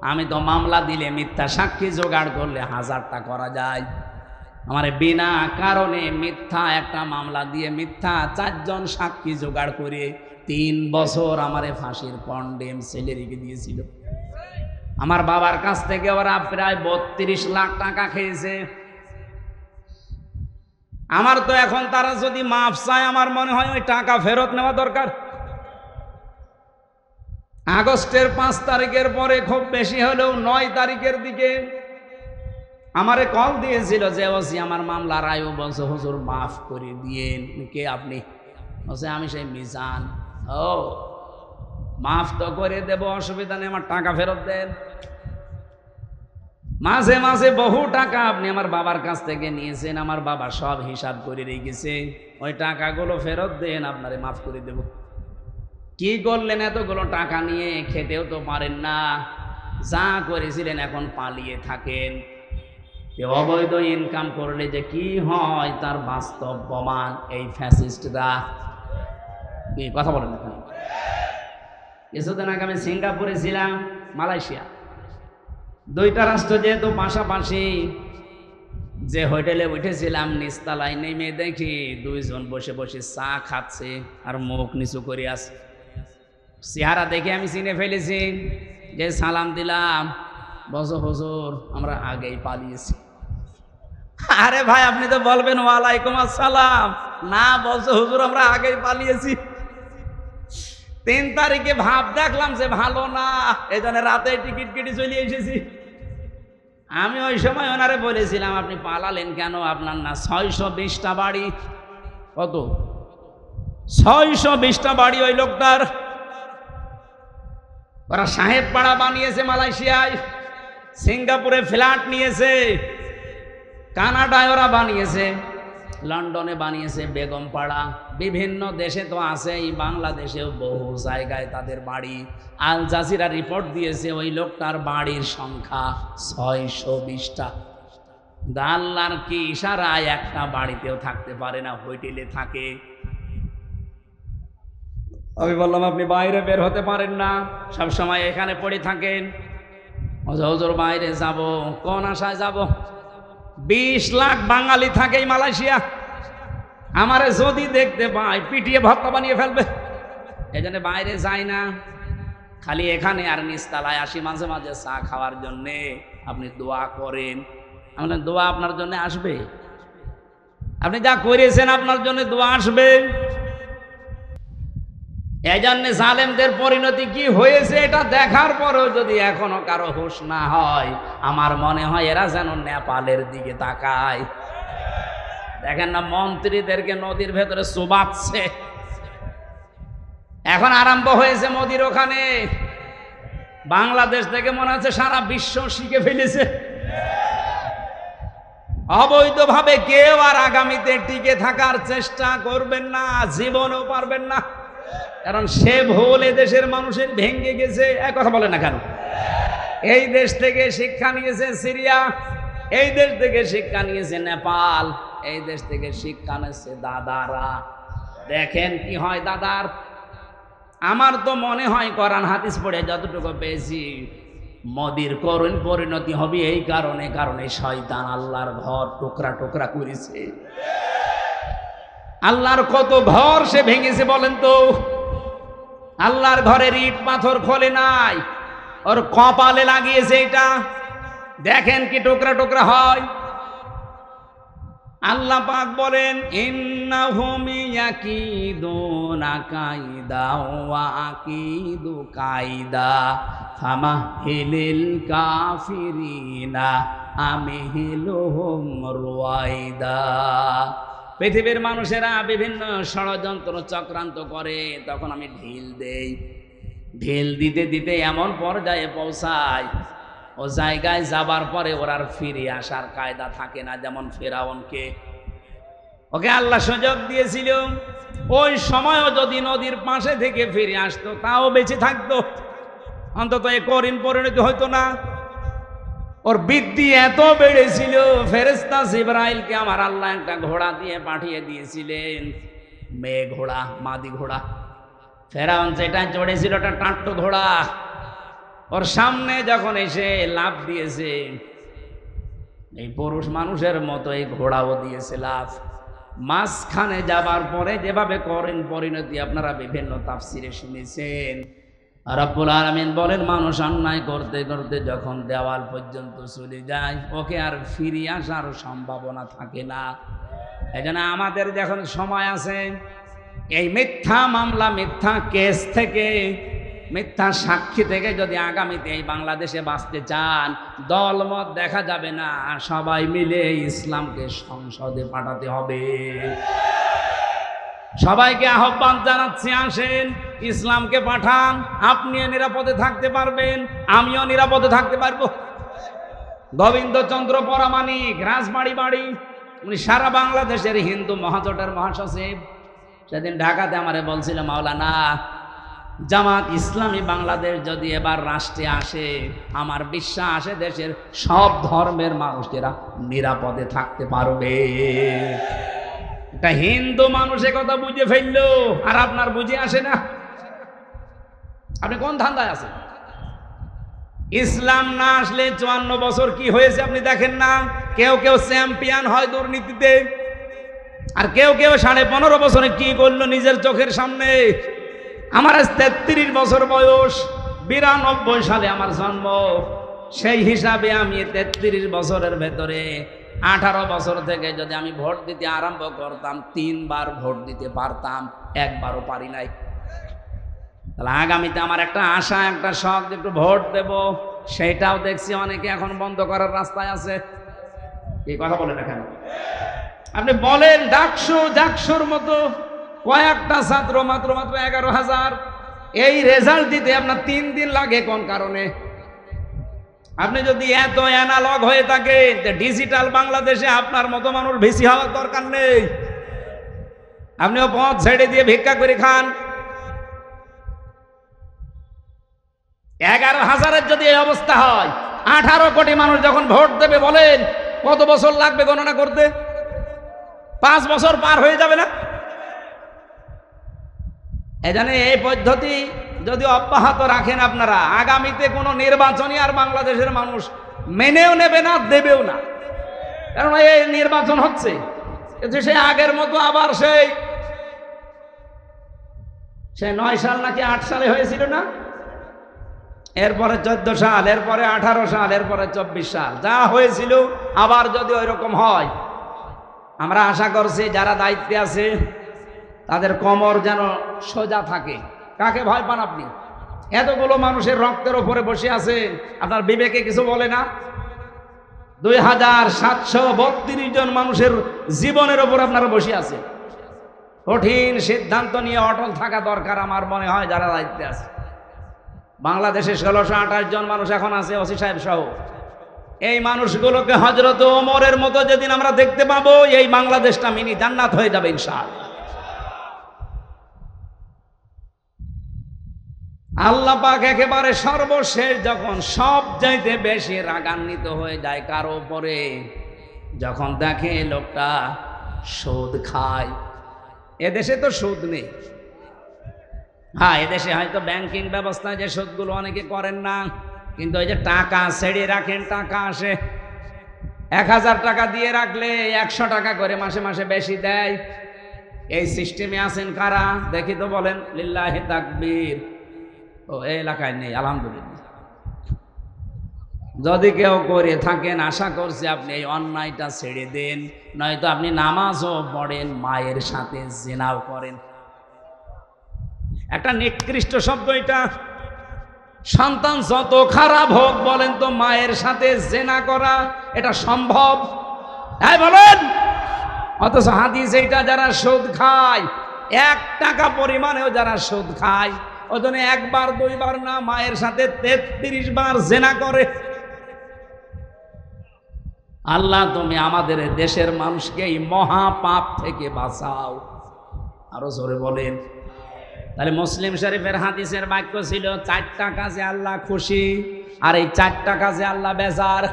আমি তো মামলা দিলে, মিথ্যা সাক্ষী জোগাড় করলে 1000টা করা যায়। আমার বিনা কারণে মিথ্যা একটা মামলা দিয়ে মিথ্যা 4 জন সাক্ষী জোগাড় করে 3 বছর আমারে ফাঁসির কন্ডেম সেলেরিকে দিয়েছিল। আমার বাবার কাছ থেকে ওরা প্রায় 32 লাখ টাকা খেয়েছে। আমার তো এখন তারা যদি মাফ চায়, আমার মনে হয় ওই টাকা ফেরত নেওয়া দরকার। আগস্টের 5 তারিখের পরে খুব বেশি হলেও 9 তারিখের দিকে আমারে কল দিয়েছিল যে ওসি আমার মামলার আয়ু, বলছে হুজুর মাফ করে দিয়েন। কে আপনি? বলছে আমি সেই মিজান। ও, মাফ তো করে দেব, অসুবিধা নেই, আমার টাকা ফেরত দেন। মাঝে মাঝে বহু টাকা আপনি আমার বাবার কাছ থেকে নিয়েছেন, আমার বাবা সব হিসাব করে রেখেছে, ওই টাকাগুলো ফেরত দেন, আপনারে মাফ করে দেব। কি করলেন এতগুলো টাকা নিয়ে? খেতেও তো পারেন না, যা করেছিলেন এখন পালিয়ে থাকেন। অবৈধ ইনকাম করলে যে কি হয় তার বাস্তব প্রমাণ এই ফ্যাসিস্টরা। কি কথা বলেন এখন? কিছুদিন আগে আমি সিঙ্গাপুরে ছিলাম, মালয়েশিয়া, 2টা রাষ্ট্র যেহেতু পাশাপাশি, যে হোটেলে উঠেছিলাম নিচতলায় নেমে দেখি 2 জন বসে বসে চা খাচ্ছে আর মুখ নিচু করে আছে। চেহারা দেখে আমি চিনে ফেলেছি, যে সালাম দিলাম, বসো হুজুর আমরা আগেই পালিয়েছি। আরে ভাই, আপনি তো বলবেন ওয়ালাইকুম আসসালাম, না বলছো হুজুর আমরা আগেই পালিয়েছি। 3 তারিখে ভাব দেখলাম যে ভালো না, এই জন্য রাতে টিকিট কেটে চলে এসেছি। আমি ওই সময় ওনারে বলেছিলাম আপনি পালালেন কেন? আপনার না 620টা বাড়ি? কত? 620টা বাড়ি ওই লোকটার। ওরা সাহেব পাড়া বানিয়েছে মালয়েশিয়ায়, সিঙ্গাপুরে ফ্ল্যাট নিয়েছে, কানাডায় ওরা বানিয়েছে, লন্ডনে বানিয়েছে বেগম পাড়া, বিভিন্ন দেশে তো আছেই, বাংলাদেশেও বহু জায়গায় তাদের বাড়ি। আল জাজিরা রিপোর্ট দিয়েছে ওই লোকটার বাড়ির সংখ্যা 620টা। আল্লাহর কি ইশারায় একটা বাড়িতেও থাকতে পারে না, হোটেলে থাকে। আমি বললাম আপনি বাইরে বের হতে পারেন না, সব সময় এখানে পড়ে থাকেন। হুজুর বাইরে যাব, কোন আশায় যাব? 20 লাখ বাঙালি থাকে এই মালয়েশিয়া, আমারে যদি দেখতে পায় পিটিয়ে ভর্তা বানিয়ে ফেলবে। এই জন্য বাইরে যাই না, খালি এখানে আর নিচতলায় আসি মাঝে মাঝে চা খাওয়ার জন্যে। আপনি দোয়া করেন। আমাদের দোয়া আপনার জন্য আসবে, আপনি যা করেছেন আপনার জন্য দোয়া আসবে। এই জন্য জালেমদের পরিণতি কি হয়েছে এটা দেখার পরেও যদি এখনো কারো হুঁশ না হয়, আমার মনে হয় এরা যেন নেপালের দিকে তাকায়। দেখেন না মন্ত্রীদেরকে নদীর ভেতরে চুবাচ্ছে, এখন আরম্ভ হয়েছে মোদির ওখানে। বাংলাদেশ থেকে মনে হচ্ছে সারা বিশ্ব শিখে ফেলেছে। অবৈধভাবে কেউ আর আগামীতে টিকে থাকার চেষ্টা করবেন না, জীবনেও পারবেন না, কারণ সে ভুল দেশের মানুষের ভেঙে গেছে। এক কথা বলে না কেন? এই দেশ থেকে শিক্ষা নিয়েছে সিরিয়া, এই দেশ থেকে শিক্ষা নিয়েছে নেপাল, এই দেশ থেকে শিক্ষা নিয়েছে দাদারা। দেখেন কি হয় দাদার। আমার তো মনে হয় কোরআন হাদিস পড়ে যতটুকু পেয়েছি, মোদির করুণ পরিণতি হবে এই কারণে শয়তান আল্লাহর ঘর টুকরা টুকরা করেছে। আল্লাহর কত ঘর সে ভেঙেছে বলেন তো? আল্লাহর ঘরের ইট পাথর খোলে নাই, ওর কপালে লাগিয়েছে এটা, দেখেন কি টুকরা টুকরা হয়। আল্লাহ পাক বলেন ইন্নাহুম ইয়াকিদুনা কাইদা ওয়া আকিদু কাইদা ফামাহিলিল কাফিরিনা আমহিলুহুম রুয়াইদা। পৃথিবীর মানুষেরা বিভিন্ন ষড়যন্ত্র চক্রান্ত করে, তখন আমি ঢিল দেই। ঢিল দিতে দিতে এমন পর্যায়ে পৌঁছায়, ও জায়গায় যাবার পরে ওর আর ফিরে আসার কায়দা থাকে না। যেমন ফেরাউনকে, ওকে আল্লাহ সুযোগ দিয়েছিল, ওই সময়ও যদি নদীর পাশে থেকে ফিরে আসতো তাও বেঁচে থাকতো, অন্তত এ করিম পরিণতি হইতো না। ওর বৃদ্ধি এত বেড়েছিল, ফেরেশতা জিবরাইলকে আমার আল্লাহ একটা ঘোড়া দিয়ে পাঠিয়ে দিয়েছিলেন, মেয়ে ঘোড়া, মাদি ঘোড়া। ফেরাউন যেটা চড়েছিল ওটা টাট্ট ঘোড়া। ওর সামনে যখন এসে লাফ দিয়েছে, এই পুরুষ মানুষের মতো এই ঘোড়াও দিয়েছে লাফ। মাঝখানে যাবার পরে যেভাবে করেন পরিণতি আপনারা বিভিন্ন তাফসিরে শুনেছেন। রব্বুল আলামিন বলেন মানুষ অন্যায় করতে করতে যখন দেওয়াল পর্যন্ত চলে যায়, ওকে আর ফিরে আসার সম্ভাবনা থাকে না। এজন্য আমাদের যখন সময় আছে, এই মিথ্যা মামলা, মিথ্যা কেস থেকে, মিথ্যা সাক্ষী থেকে যদি আগামীতে এই বাংলাদেশে বাঁচতে চান, দলমত দেখা যাবে না, সবাই মিলে ইসলামকে সংসদে পাঠাতে হবে। সবাইকে আহ্বান জানাচ্ছি, আসেন ইসলামকে পাঠান, আপনিও নিরাপদে থাকতে পারবেন, আমিও নিরাপদে থাকতে পারবো। গোবিন্দচন্দ্র পরামানিক রাজবাড়ি বাড়ি, উনি সারা বাংলাদেশের হিন্দু মহাজোটের মহাসচিব। সেদিন ঢাকাতে আমারে বলছিল, মাওলানা জামাত ইসলামী বাংলাদেশ যদি এবার রাষ্ট্রে আসে, আমার বিশ্বাস দেশের সব ধর্মের মানুষেরা নিরাপদে থাকতে পারবে। একটা হিন্দু মানুষ কথা বুঝে ফেললো, আর আপনার বুঝে আসে না। আপনি কোন ধান্দায় আছেন? ইসলাম না আসলে 54 বছর কি হয়েছে আপনি দেখেন না। কেউ কেউ চ্যাম্পিয়ন হয় দুর্নীতিতে, আর কেউ কেউ 15.5 বছরে কি করলো নিজের চোখের সামনে। আমার আজ 33 বছর বয়স, 92 সালে আমার জন্ম। সেই হিসাবে আমি 33 বছরের ভেতরে 18 বছর থেকে যদি আমি ভোট দিতে আরম্ভ করতাম, 3 বার ভোট দিতে পারতাম, একবারও পারি নাই। তাহলে আগামীতে আমার একটা আশা, একটা শখ, একটু ভোট দেব, সেটাও দেখছি অনেকে এখন বন্ধ করার রাস্তায় আছে। এই কথা বলে না কেন? আপনি বলেন ডাকসুর মতো কয়েকটা ছাত্র, মাত্র 11,000, এই রেজাল্ট দিতে আপনার 3 দিন লাগে কোন কারণে? আপনি যদি এত অ্যানালগ হয়ে থাকে, ডিজিটাল বাংলাদেশে আপনার মতো মানুষ বেশি হওয়ার দরকার নেই। আপনিও পথ ছেড়ে দিয়ে ভিক্ষা করে খান। 11,000-এর যদি এই অবস্থা হয়, 18 কোটি মানুষ যখন ভোট দেবে, বলেন কত বছর লাগবে গণনা করতে? 5 বছর পার হয়ে যাবে না? এজন্য এই পদ্ধতি যদি অব্যাহত রাখেন আপনারা, আগামীতে কোনো নির্বাচনই আর বাংলাদেশের মানুষ মেনেও নেবে না, দেবেও না। কারণ এই নির্বাচন হচ্ছে, সে আগের মতো আবার সেই 9 সাল নাকি 8 সালে হয়েছিল না, এরপরে 14 সাল, এরপরে 18 সাল, এরপরে 24 সাল, যা হয়েছিল আবার যদি ওই রকম হয়, আমরা আশা করছি যারা দায়িত্বে আছে তাদের কোমর যেন সোজা থাকে। কাকে ভয় পান আপনি? এতগুলো মানুষের রক্তের ওপরে বসে আছেন, আপনার বিবেকে কিছু বলে না? 2732 জন মানুষের জীবনের ওপর আপনারা বসে আছেন। কঠিন সিদ্ধান্ত নিয়ে অটল থাকা দরকার আমার মনে হয় যারা দায়িত্বে আছে। বাংলাদেশে 1628 জন মানুষ এখন আছে, ওসি সাহেব সহ। এই মানুষগুলোকে হযরত ওমরের মতো যেদিন আমরা দেখতে পাবো, এই বাংলাদেশটা মিনি জান্নাত হয়ে যাবে ইনশাআল্লাহ। আল্লাহ পাক একেবারে সর্বশেষ যখন সব চাইতে বেশি রাগান্বিত হয়ে যায় কারো উপরে, যখন দেখে লোকটা সুদ খায়। এদেশে তো সুদ নেই, হ্যাঁ এদেশে হয়তো ব্যাংকিং ব্যবস্থায় যে সুদগুলো অনেকে করেন না, কিন্তু ওই যে টাকা ছেড়ে রাখেন, টাকা আসে, 1000 টাকা দিয়ে রাখলে 100 টাকা করে মাসে মাসে বেশি দেয়। এই সিস্টেমে আছেন কারা দেখি তো, বলেন লিল্লাহি তাকবীর। ও এই এলাকায় নেই, আলহামদুলিল্লাহ। যদি কেউ করে থাকেন আশা করছি আপনি এই অন্যায়টা ছেড়ে দেন, নয়তো আপনি নামাজও পড়েন, মায়ের সাথে জিনাও করেন। একটা নিকৃষ্ট শব্দ এটা। সন্তান যত খারাপ হোক, বলেন তো মায়ের সাথে জিনা করা এটা সম্ভব? হ্যাঁ বলেন। অথচ হাদিস এইটা, যারা সুদ খায়, 1 টাকা পরিমাণেও যারা সুদ খায়, ওই জন্য 1 বার 2 বার না, মায়ের সাথে 33 বার জিনা করে। আল্লাহ তুমি আমাদের দেশের মানুষকে এই মহা পাপ থেকে বাঁচাও। আরো জোরে বলেন। তাহলে মুসলিম শরীফের হাদিসের বাক্য ছিল 4টা কাজে আল্লাহ খুশি, আর এই 4টা কাজে আল্লাহ বেজার।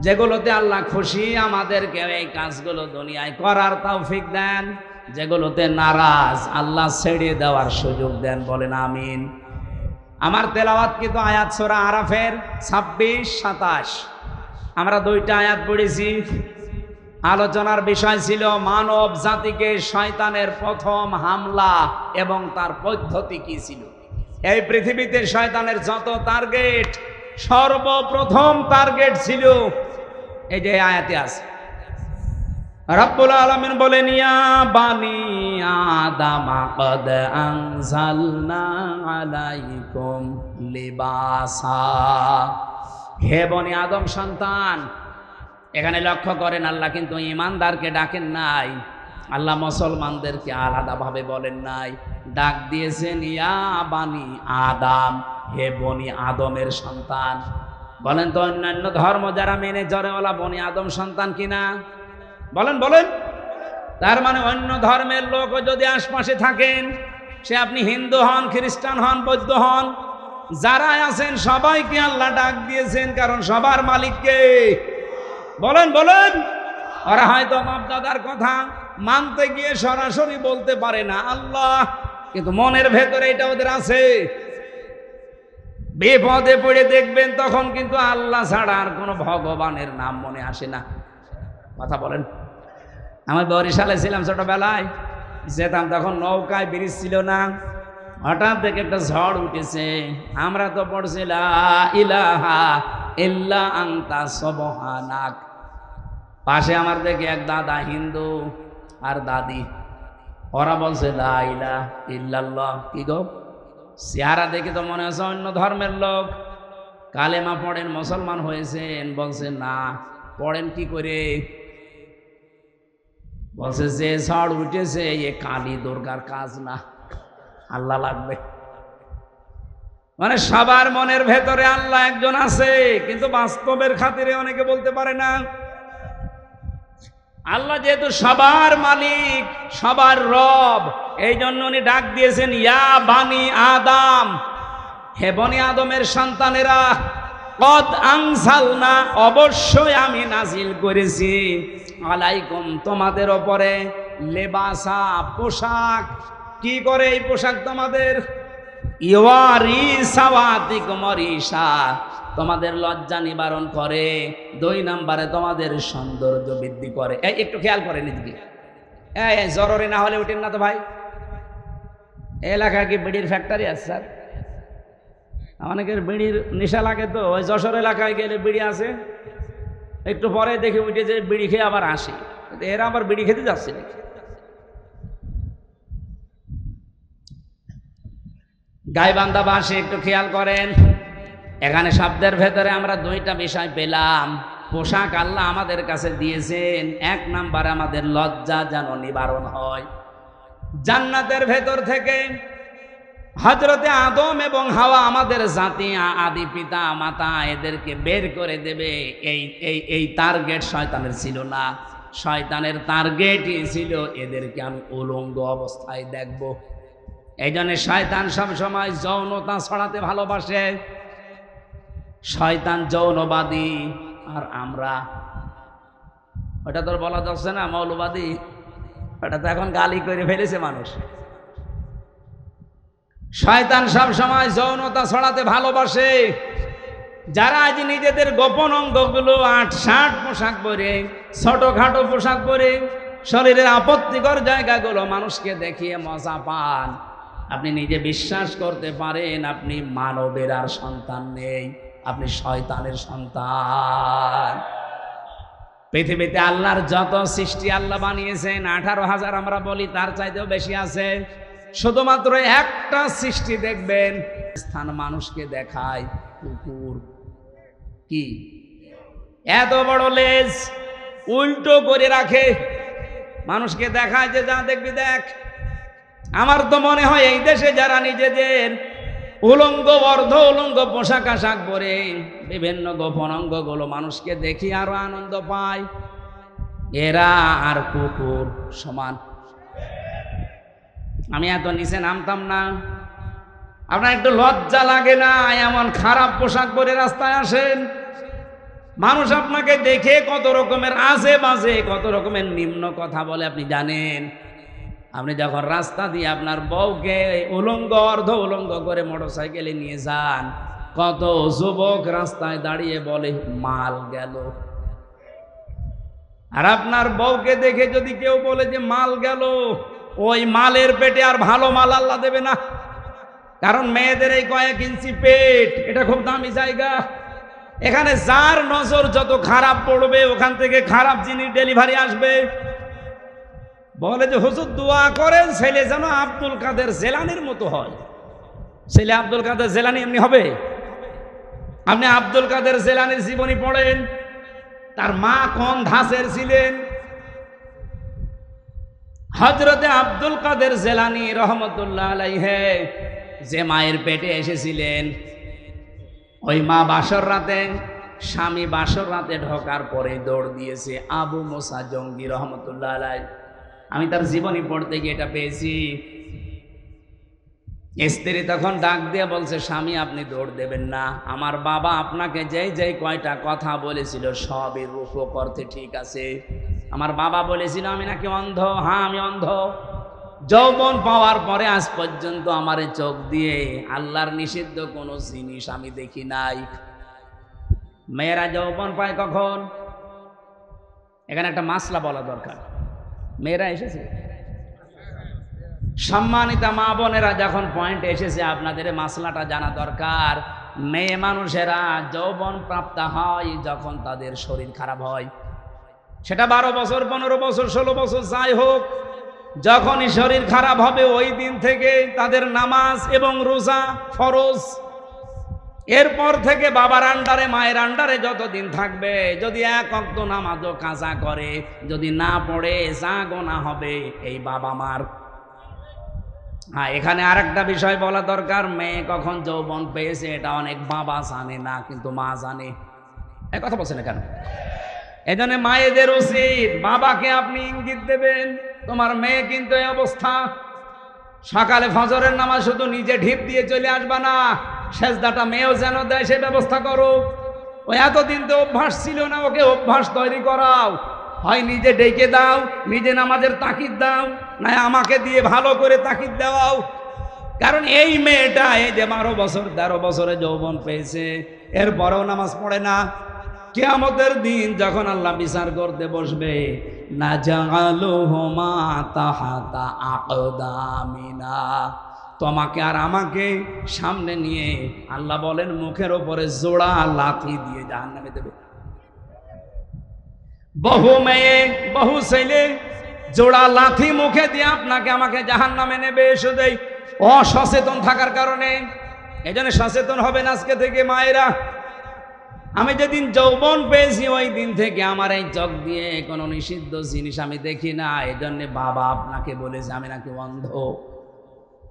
যেগুলোতে আল্লাহ খুশি আমাদেরকে এই কাজগুলো দুনিয়ায় করার তৌফিক দেন, যেগুলোতে নারাজ আল্লাহ ছেড়ে দেওয়ার সুযোগ দেন। বলেন আমিন। আমার তেলাওয়াত কিন্তু আয়াত সূরা আরাফের 26-27, আমরা 2টা আয়াত পড়েছি। আলোচনার বিষয় ছিল মানব জাতিকে শয়তানের প্রথম হামলা এবং তার পদ্ধতি কি ছিল। এই পৃথিবীতে শয়তানের যত টার্গেট, সর্বপ্রথম টার্গেট ছিল এই যে আয়াতে আছে। রব্বুল আলামিন বলেন, ইয়া বানি আদম ক্বাদ আনজালনা আলাইকুম লিবাসা। হে বনি আদম সন্তান। এখানে লক্ষ্য করেন, আল্লাহ কিন্তু ঈমানদারকে ডাকেন নাই, আল্লাহ মুসলমানদেরকে আলাদাভাবে বলেন নাই, ডাক দিয়েছেন ইয়া বানি আদম, হে বনি আদমের সন্তান। বলেন তো অন্যান্য ধর্ম যারা মেনে জরেওয়ালা বনি আদম সন্তান কিনা? বলেন বলেন। তার মানে অন্য ধর্মের লোক যদি আশপাশে থাকেন, সে আপনি হিন্দু হন, খ্রিস্টান হন, বৌদ্ধ হন, যারা আছেন সবাইকে আল্লাহ ডাক দিয়েছেন, কারণ সবার মালিক কে? বলেন বলেন। ওরা হয়তো বাপ দাদার কথা মানতে গিয়ে সরাসরি বলতে পারে না আল্লাহ, কিন্তু মনের ভেতরে এটা ওদের আছে। বিপদে পড়ে দেখবেন তখন কিন্তু আল্লাহ ছাড়া আর কোনো ভগবানের নাম মনে আসে না। কথা বলেন। আমি বরিশালে ছিলাম ছোটবেলায়, যেতাম তখন নৌকায় ব্রিজ ছিল না, হঠাৎ দেখে একটা ঝড় উঠেছে। আমরা তো পড়ছি লা ইলাহা ইল্লা আনতা সুবহানাক। পাশে আমার দেখে এক দাদা হিন্দু আর দাদি, ওরা বলছে লা ইলাহা ইল্লাল্লাহ। কি গো, চেহারা দেখে তো মনে হচ্ছে অন্য ধর্মের লোক। কালেমা পড়েন, মুসলমান হয়েছেন? বলছে না। পড়েন কি করে? বলছে যে ঝড় উঠেছে এ কালী দুর্গার কাজ না, আল্লাহ লাগবে। মানে সবার মনের ভেতরে আল্লাহ একজন আছে, কিন্তু বাস্তবের খাতিরে অনেকে বলতে পারে না। আল্লাহ যেহেতু সবার মালিক, সবার রব, এই জন্য উনি ডাক দিয়েছেন ইয়া বানি আদম, হে বনি আদমের সন্তানেরা, কদ আনজালনা, অবশ্যই আমি নাজিল করেছি, আলাইকুম, তোমাদের ওপরে, লেবাসা, পোশাক। কি করে এই পোশাক তোমাদের? ইওয়ারি সাওয়াতিকুম রিসা, তোমাদের লজ্জা নিবারণ করে। 2 নম্বরে তোমাদের সৌন্দর্য বৃদ্ধি করে। এই একটু খেয়াল করেন এদিকে। এই জরুরি না হলে উঠেন না তো ভাই। এলাকায় কি বিড়ির ফ্যাক্টরি আছে স্যার? অনেকের বিড়ির নেশা লাগে, তো ওই যশোর এলাকায় গেলে বিড়ি আছে, একটু পরে দেখে উঠে যে বিড়ি খেয়ে আবার আসে। এরা আবার বিড়ি খেতে যাচ্ছে নাকি? গাইবান্ধা ভাষে একটু খেয়াল করেন। এখানে শব্দের ভেতরে আমরা 2টা বিষয় পেলাম। পোশাক আল্লাহ আমাদের কাছে দিয়েছেন, 1 নাম্বার আমাদের লজ্জা যেন নিবারণ হয়। জান্নাতের ভেতর থেকে হযরতে আদম এবং হাওয়া, আমাদের জাতি, আদি পিতা মাতা, এদেরকে বের করে দেবে, এই টার্গেট শয়তানের ছিল না। শয়তানের টার্গেটই ছিল এদেরকে আমি উলঙ্গ অবস্থায় দেখব। এই জন্য শয়তান সবসময় যৌনতা ছড়াতে ভালোবাসে। শয়তান যৌনবাদী, আর আমরা, ওটা তোর বলা যাচ্ছে না মৌলবাদী, ওটা তো এখন গালি করে ফেলেছে মানুষ। শয়তান সবসময় যৌনতা ছড়াতে ভালোবাসে। যারা আজ নিজেদের গোপন অঙ্গগুলো 8-60 পোশাক পরে, ছোটখাটো পোশাক পরে, শরীরের আপত্তিকর জায়গাগুলো মানুষকে দেখিয়ে মজা পান, আপনি নিজে বিশ্বাস করতে পারেন আপনি মানবের আর সন্তান নেই, আপনি শয়তানের সন্তান। পৃথিবীতে আল্লাহর যত সৃষ্টি আল্লাহ বানিয়েছেন 18,000 আমরা বলি, তার চাইতেও বেশি আছে। শুধুমাত্র একটা সৃষ্টি দেখবেন স্থান মানুষকে দেখায় কুকুর। কি এত বড় লেজ উল্টো করে রাখে, মানুষকে দেখায় যে যা দেখবি দেখ। আমার তো মনে হয় এই দেশে যারা নিজেদের উলঙ্গ অর্ধ উলঙ্গ পোশাক আশাক পরে বিভিন্ন গোপন অঙ্গগুলো মানুষকে দেখি আরো আনন্দ পায়, এরা আর কুকুর সমান। আমি এত নিচে নামতাম না। আপনার একটু লজ্জা লাগে না এমন খারাপ পোশাক পরে রাস্তায় আসেন? মানুষ আপনাকে দেখে কত রকমের আজে বাজে কত রকমের নিম্ন কথা বলে আপনি জানেন? আপনি যখন রাস্তা দিয়ে আপনার বউকে উলঙ্গ অর্ধ উলঙ্গ করে মোটরসাইকেলে নিয়ে যান, কত যুবক রাস্তায় দাঁড়িয়ে বলে মাল গেল। আর আপনার বউকে দেখে যদি কেউ বলে যে মাল গেল, ওই মালের পেটে আর ভালো মাল আল্লাহ দেবে না। কারণ মেয়েদের এই কয়েক ইঞ্চি পেট, এটা খুব দামি জায়গা। এখানে যার নজর যত খারাপ পড়বে ওখান থেকে খারাপ জিনিস ডেলিভারি আসবে। বলে যে হুজুর দোয়া করেন ছেলে যেন আব্দুল কাদের জেলানির মতো হয়। ছেলে আব্দুল কাদের জেলানি এমনি হবে? আপনি আব্দুল কাদের জেলানির জীবনী পড়েন, তার মা কোন ধাঁচের ছিলেন। হযরতে আব্দুল কাদের জেলানি রহমতুল্লাহ আলাইহি যে মায়ের পেটে এসেছিলেন, ওই মা বাসর রাতে, স্বামী বাসর রাতে ঢোকার পরে দৌড় দিয়েছে আবু মুসা জঙ্গি রহমতুল্লাহ আলাইহি। আমি তার জীবনী পড়তে গিয়ে এটা পেয়েছি। স্ত্রী তখন ডাক দিয়ে বলছে, স্বামী আপনি দৌড় দেবেন না, আমার বাবা আপনাকে যেই যেই কয়টা কথা বলেছিল সবই রূপক অর্থে ঠিক আছে। আমার বাবা বলেছিল আমি নাকি অন্ধ, হ্যাঁ আমি অন্ধ। যৌবন পাওয়ার পরে আজ পর্যন্ত আমার চোখ দিয়ে আল্লাহর নিষিদ্ধ কোনো জিনিস আমি দেখি নাই। মেয়েরা যৌবন পায় কখন? এখানে একটা মাসলা বলা দরকার। মেয়েরা এসেছে, সম্মানিতা মা বোনেরা, যখন পয়েন্ট এসেছে আপনাদের মাসলাটা জানা দরকার। মেয়ে মানুষেরা যৌবন প্রাপ্ত হয় যখন তাদের শরীর খারাপ হয়। সেটা 12 বছর 15 বছর 16 বছর যাই হোক, যখনই শরীর খারাপ হবে ওই দিন থেকে তাদের নামাজ এবং রোজা ফরজ। এরপর থেকে বাবার আন্ডারে মায়ের আন্ডারে যতদিন থাকবে, যদি এক ওয়াক্ত নামাজও কাজা করে, যদি না পড়ে যা গোনা হবে এই বাবা মার। হ্যাঁ, এখানে আরেকটা বিষয় বলা দরকার, মেয়ে কখন যৌবন পেয়েছে এটা অনেক বাবা জানে না, কিন্তু মা জানে। এই কথা বলছেন কেন? এই জন্য মায়েদের উচিত বাবাকে আপনি ইঙ্গিত দেবেন, তোমার মেয়ে কিন্তু এই অবস্থা। সকালে ফজরের নামাজ শুধু নিজে ঢিপ দিয়ে চলে আসবা না, সেজদাটা মেয়েও যেন দেয় সে ব্যবস্থা করো। ও এতদিন তো অভ্যাস ছিল না, ওকে অভ্যাস তৈরি করাও। হয় নিজে ডেকে দাও, নিজে নামাজের তাকিদ দাও, না আমাকে দিয়ে ভালো করে তাকিদ দেওয়াও। কারণ এই মেয়েটা এই যে 12 বছর 13 বছরে যৌবন পেয়েছে, এরপরেও নামাজ পড়ে না। কিয়ামতের দিন যখন আল্লাহ বিচার করতে বসবে, নাজালুহুমা তাহাতা আকদামিনা, তোমাকে আর আমাকে সামনে নিয়ে আল্লাহ বলেন মুখের ওপরে জোড়া লাথি দিয়ে জাহান্নামে দেবে। বহু মেয়ে বহু ছেলে জোড়া লাথি মুখে দিয়ে আপনাকে আমাকে জাহান্নামে নেবে, শুধু অসচেতন থাকার কারণে। এই জন্য সচেতন হবেন আজকে থেকে মায়েরা। আমি যেদিন যৌবন পেয়েছি ওই দিন থেকে আমার এই চোখ দিয়ে কোনো নিষিদ্ধ জিনিস আমি দেখি না। এই জন্য বাবা আপনাকে বলেছে আমি নাকি অন্ধ।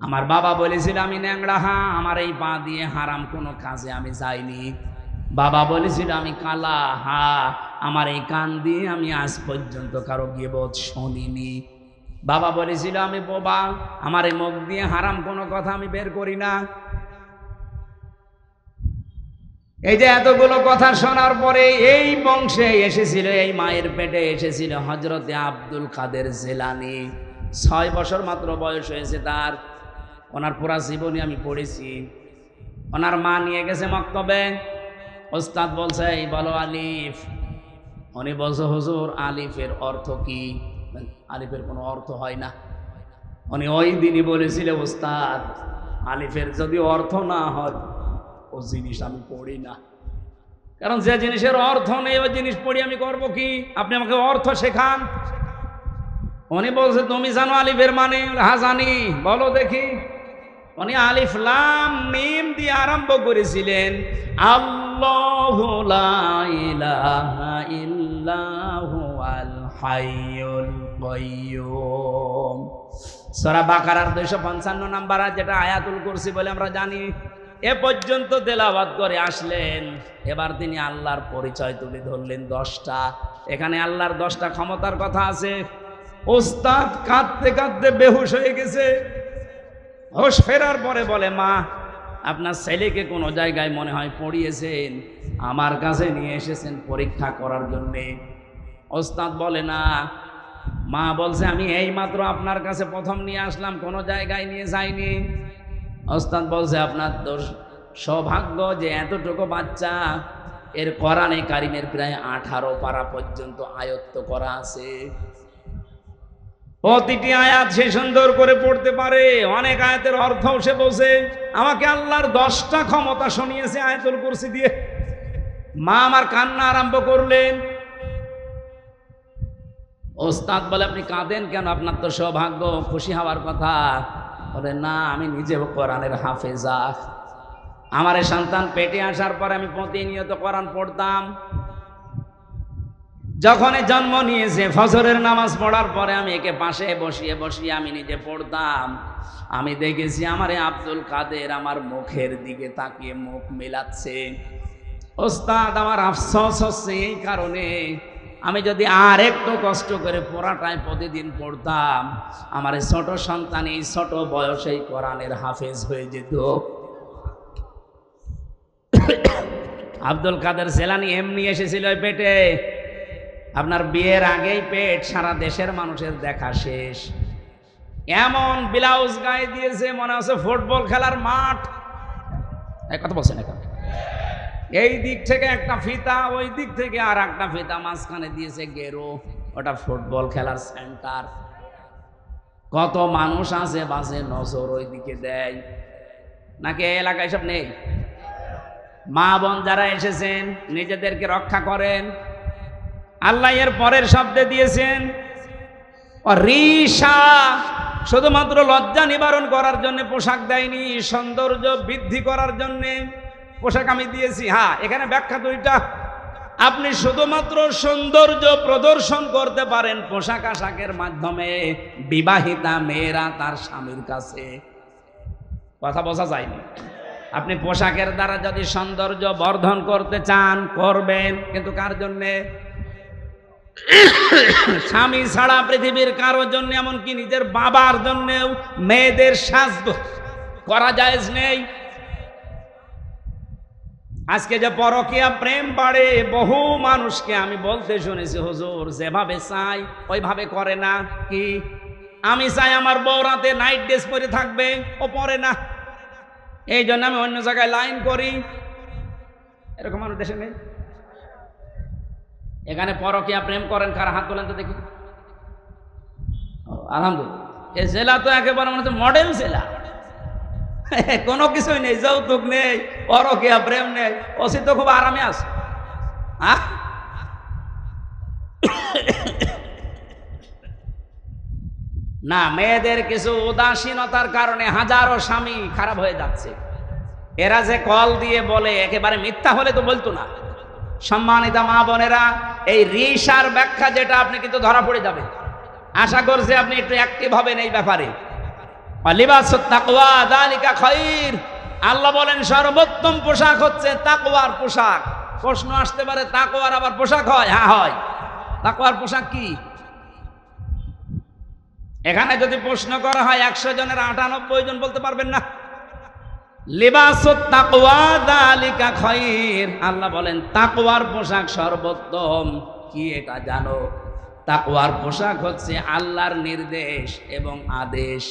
আমার বাবা বলেছিল আমি ন্যাংরা, হ্যাঁ আমার এই পা দিয়ে হারাম কোনো কাজে আমি যাইনি। বাবা বলেছিল আমি কালা, হ্যাঁ আমার এই কান দিয়ে আমি আজ পর্যন্ত কারো গীবত শুনিনি। বাবা বলেছিল আমি বোবা, আমার এই মুখ দিয়ে হারাম কোনো কথা আমি বের করি না। এই যে এতগুলো কথা শোনার পরে এই বংশে এসেছিল, এই মায়ের পেটে এসেছিল হযরতে আব্দুল কাদের জেলানি। 6 বছর মাত্র বয়স হয়েছে তার। ওনার পুরা জীবনী আমি পড়েছি। ওনার মা নিয়ে গেছে মক্তবে, ওস্তাদ বলছে এই বলো আলিফ। উনি বলছে হুজুর আলিফের অর্থ কি? আলিফের কোনো অর্থ হয় না। উনি ওই দিনই বলেছিল ওস্তাদ আলিফের যদি অর্থ না হয় ও জিনিস আমি পড়ি না। কারণ যে জিনিসের অর্থ নেই ওই জিনিস পড়ি আমি করবো কি? আপনি আমাকে অর্থ শেখান। উনি বলছে তুমি জানো আলিফের মানে? হ্যাঁ জানি। বলো দেখি। উনি আলিফ লাম মিম দিয়ে আরম্ভ করেছিলেন, আল্লাহু লা ইলাহা ইল্লাহু আল হাইয়ুল কাইয়্যুম। সূরা বাকারার 255 নাম্বার যেটা আয়াতুল কুরসি বলে আমরা জানি। এ পর্যন্ত তেলাওয়াত করে আসলেন। এবার তিনি আল্লাহর পরিচয় তুলে ধরলেন 10টা। এখানে আল্লাহর 10টা ক্ষমতার কথা আছে। ওস্তাদ কাঁদতে কাঁদতে বেহুশ হয়ে গেছে। হোশ ফেরার পরে বলে, মা আপনার ছেলেকে কোনো জায়গায় মনে হয় পড়িয়েছেন, আমার কাছে নিয়ে এসেছেন পরীক্ষা করার জন্যে। ওস্তাদ বলে, না। মা বলছে, আমি এইমাত্র আপনার কাছে প্রথম নিয়ে আসলাম, কোনো জায়গায় নিয়ে যাইনি। ওস্তাদ বলছে, আপনার তো সৌভাগ্য যে এতটুকু বাচ্চা এর কোরআনে কারিমের প্রায় 18 পারা পর্যন্ত আয়ত্ত করা আছে। প্রতিটি আয়াত সে সুন্দর করে পড়তে পারে, অনেক আয়াতের অর্থ সে বোঝে। আমাকে আল্লাহর 10টা ক্ষমতা শুনিয়েছে আয়াতুল কুরসি দিয়ে। মা আমার কান্না আরম্ভ করলেন। ওস্তাদ বলে, আপনি কাঁদেন কেন? আপনার তো সৌভাগ্য, খুশি হওয়ার কথা। বলে, না, আমি নিজেও কোরআনের হাফেজা। আমার এই সন্তান পেটে আসার পরে আমি প্রতিনিয়ত কোরআন পড়তাম। যখন জন্ম নিয়েছে ফজরের নামাজ পড়ার পরে আমি একে পাশে বসিয়ে বসিয়ে আমি নিজে পড়তাম। আমি দেখেছি আমার আব্দুল কাদের আমার মুখের দিকে তাকিয়ে মুখ মেলাচ্ছে। ওস্তাদ আমার আফসোস হচ্ছে এই কারণে, আমি যদি আর একটু কষ্ট করে পড়াটাই প্রতিদিন পড়তাম, আমার এই ছোট সন্তান এই ছোট বয়সেই কোরআনের হাফেজ হয়ে যেত। আব্দুল কাদের জেলানী এমনি এসেছিল ওই পেটে। আপনার বিয়ের আগেই পেট, সারা দেশের মানুষের দেখা শেষ। এমন ব্লাউজ গায়ে দিয়েছে মনে হচ্ছে ফুটবল খেলার মাঠ। কথা বলছেন এখন? এই দিক থেকে একটা ফিতা, ওই দিক থেকে আর একটা ফিতা, মাঝখানে দিয়েছে গেরো। ওটা ফুটবল খেলার সেন্টার। কত মানুষ আছে বাসে, নজর ওই দিকে দেয় নাকি? এই এলাকায় সব নেই? মা বোন যারা এসেছেন নিজেদেরকে রক্ষা করেন। আল্লাহ এর পরের শব্দে দিয়েছেন রিশা। শুধুমাত্র লজ্জা নিবারণ করার জন্য পোশাক দেয়নি, সৌন্দর্য বৃদ্ধি করার জন্য পোশাক আমি দিয়েছি। হ্যাঁ, এখানে ব্যাখ্যা দুইটা। আপনি শুধুমাত্র সৌন্দর্য প্রদর্শন করতে পারেন পোশাক আশাকের মাধ্যমে, বিবাহিতা মেয়েরা তার স্বামীর কাছে। কথা বোঝা যায়নি? আপনি পোশাকের দ্বারা যদি সৌন্দর্য বর্ধন করতে চান করবেন, কিন্তু কার জন্যে? স্বামী ছাড়া পৃথিবীর কারোর জন্য, এমনকি নিজের বাবার জন্যেও মেয়েদের সাজ করা জায়েজ নেই। আজকে যে পরকীয়া প্রেম বাড়ে, বহু মানুষকে আমি বলতে শুনেছি, হুজুর যেভাবে চাই ওইভাবে করে না। কি? আমি চাই আমার বউ রাতে নাইট ড্রেস পরে থাকবে, ও পরে না, এই জন্য আমি অন্য জায়গায় লাইন করি। এরকম মানুষ দেশে নেই? এখানে পরকীয়া প্রেম করেন কারা? হাত তোলেন তো দেখি। আলহামদুলিল্লাহ। এই জেলা তো একেবারে মানে মডেল জেলা। কোনো কিছুই নেই, যৌতুক নেই, পরকীয়া প্রেম নেই, ওসি তো খুব আরামে আছে। না, মেয়েদের কিছু উদাসীনতার কারণে হাজারো স্বামী খারাপ হয়ে যাচ্ছে। এরা যে কল দিয়ে বলে, একেবারে মিথ্যা হলে তো বলতো না। সম্মানিতা মা বোনেরা, এই রিশার ব্যাখ্যা যেটা, আপনি কিন্তু ধরা পড়ে যাবে। আশা করছি আপনি একটু অ্যাক্টিভ হবেন এই ব্যাপারে। লিবাসুত তাকওয়া যালিকা খায়র। আল্লাহ বলেন সর্বোত্তম পোশাক হচ্ছে তাকওয়ার পোশাক। প্রশ্ন আসতে পারে, তাকওয়ার আবার পোশাক হয়? হ্যাঁ হয়। তাকওয়ার পোশাক কি? এখানে যদি প্রশ্ন করা হয় 100 জনের 98 জন বলতে পারবেন না। লিবাসুত তাকওয়া যালিকা খায়র। আল্লাহ বলেন তাকওয়ার পোশাক সর্বোত্তম। কি এটা জানো? তাকওয়ার পোশাক হচ্ছে আল্লাহর নির্দেশ এবং আদেশ,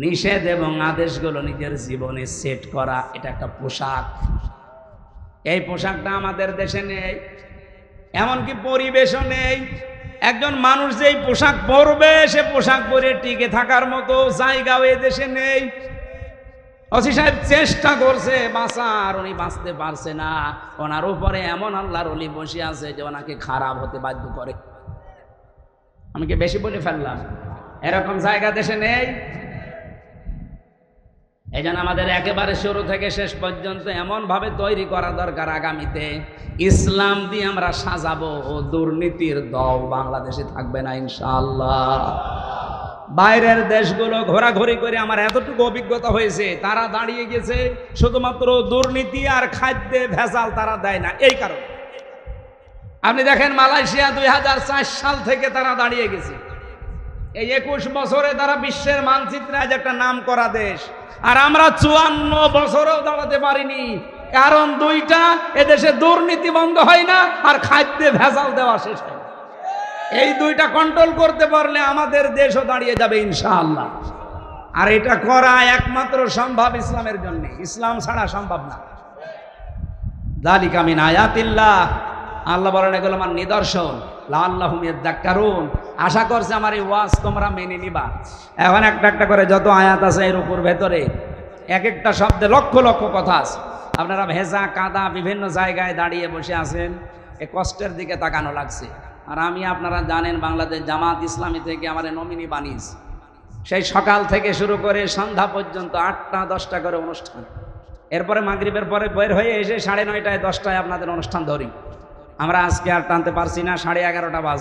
নিষেধ এবং আদেশগুলো নিজের জীবনে সেট করা। এটা একটা পোশাক। এই পোশাকটা আমাদের দেশে নেই, এমনকি পরিবেশও নেই। একজন মানুষ যেই পোশাক পরবে, সে পোশাক পরে টিকে থাকার মতো জায়গাও এ দেশে নেই। ওসি সাহেব চেষ্টা করছে বাঁচার, উনি বাঁচতে পারছে না। ওনার উপরে এমন আল্লাহর ওলি বসে আছে যে ওনাকে খারাপ হতে বাধ্য করে। আমি কি বেশি বলে ফেললাম? এরকম জায়গা দেশে নেই। এই জন্য আমাদের একেবারে শুরু থেকে শেষ পর্যন্ত এমন ভাবে তৈরি করা দরকার, আগামীতে ইসলাম দিয়ে আমরা সাজাবো, দুর্নীতির দল বাংলাদেশে থাকবে না ইনশাআল্লাহ। বাইরের দেশগুলো ঘোরাঘুরি করে আমার এতটুকু অভিজ্ঞতা হয়েছে, তারা দাঁড়িয়ে গেছে শুধুমাত্র দুর্নীতি আর খাদ্যে ভেজাল তারা দেয় না, এই কারণে। আপনি দেখেন মালয়েশিয়া 2004 সাল থেকে তারা দাঁড়িয়ে গেছে। এই 21 বছরে তারা বিশ্বের মানচিত্রে আজ একটা নাম করা দেশ, আর আমরা 54 বছরেও দাঁড়াতে পারিনি। কারণ দুইটা, এদেশে দুর্নীতি বন্ধ হয় না আর খাদ্যে ভেজাল দেওয়া শেষ হয় না। এই দুইটা কন্ট্রোল করতে পারলে আমাদের দেশও দাঁড়িয়ে যাবে ইনশাআল্লাহ। আর এটা করা একমাত্র সম্ভব ইসলামের জন্য, ইসলাম ছাড়া সম্ভব না। যালিকা মিন আয়াতিল্লাহ, আল্লাহ বলেন এগুলো আমার নিদর্শন। লাআল্লাহুম ইয়াযাক্কারুন, আশা করছে আমার এই ওয়াজ তোমরা মেনে নিবা। এখন একটা একটা করে যত আয়াত আছে এর উপর ভেতরে এক একটা শব্দে লক্ষ লক্ষ কথা আছে। আপনারা ভেজা কাদা বিভিন্ন জায়গায় দাঁড়িয়ে বসে আছেন, এ কষ্টের দিকে তাকানো লাগছে। আর আমি, আপনারা জানেন, বাংলাদেশ জামাত ইসলামী থেকে আমার নমিনি বানিয়েছি। সেই সকাল থেকে শুরু করে সন্ধ্যা পর্যন্ত 8টা 10টা করে অনুষ্ঠান। এরপরে মাগরিবের পরে বের হয়ে এসে 9:30 10টায় আপনাদের অনুষ্ঠান ধরি। আমরা আজকে আর টানতে পারছি না, 11:30 বাজে।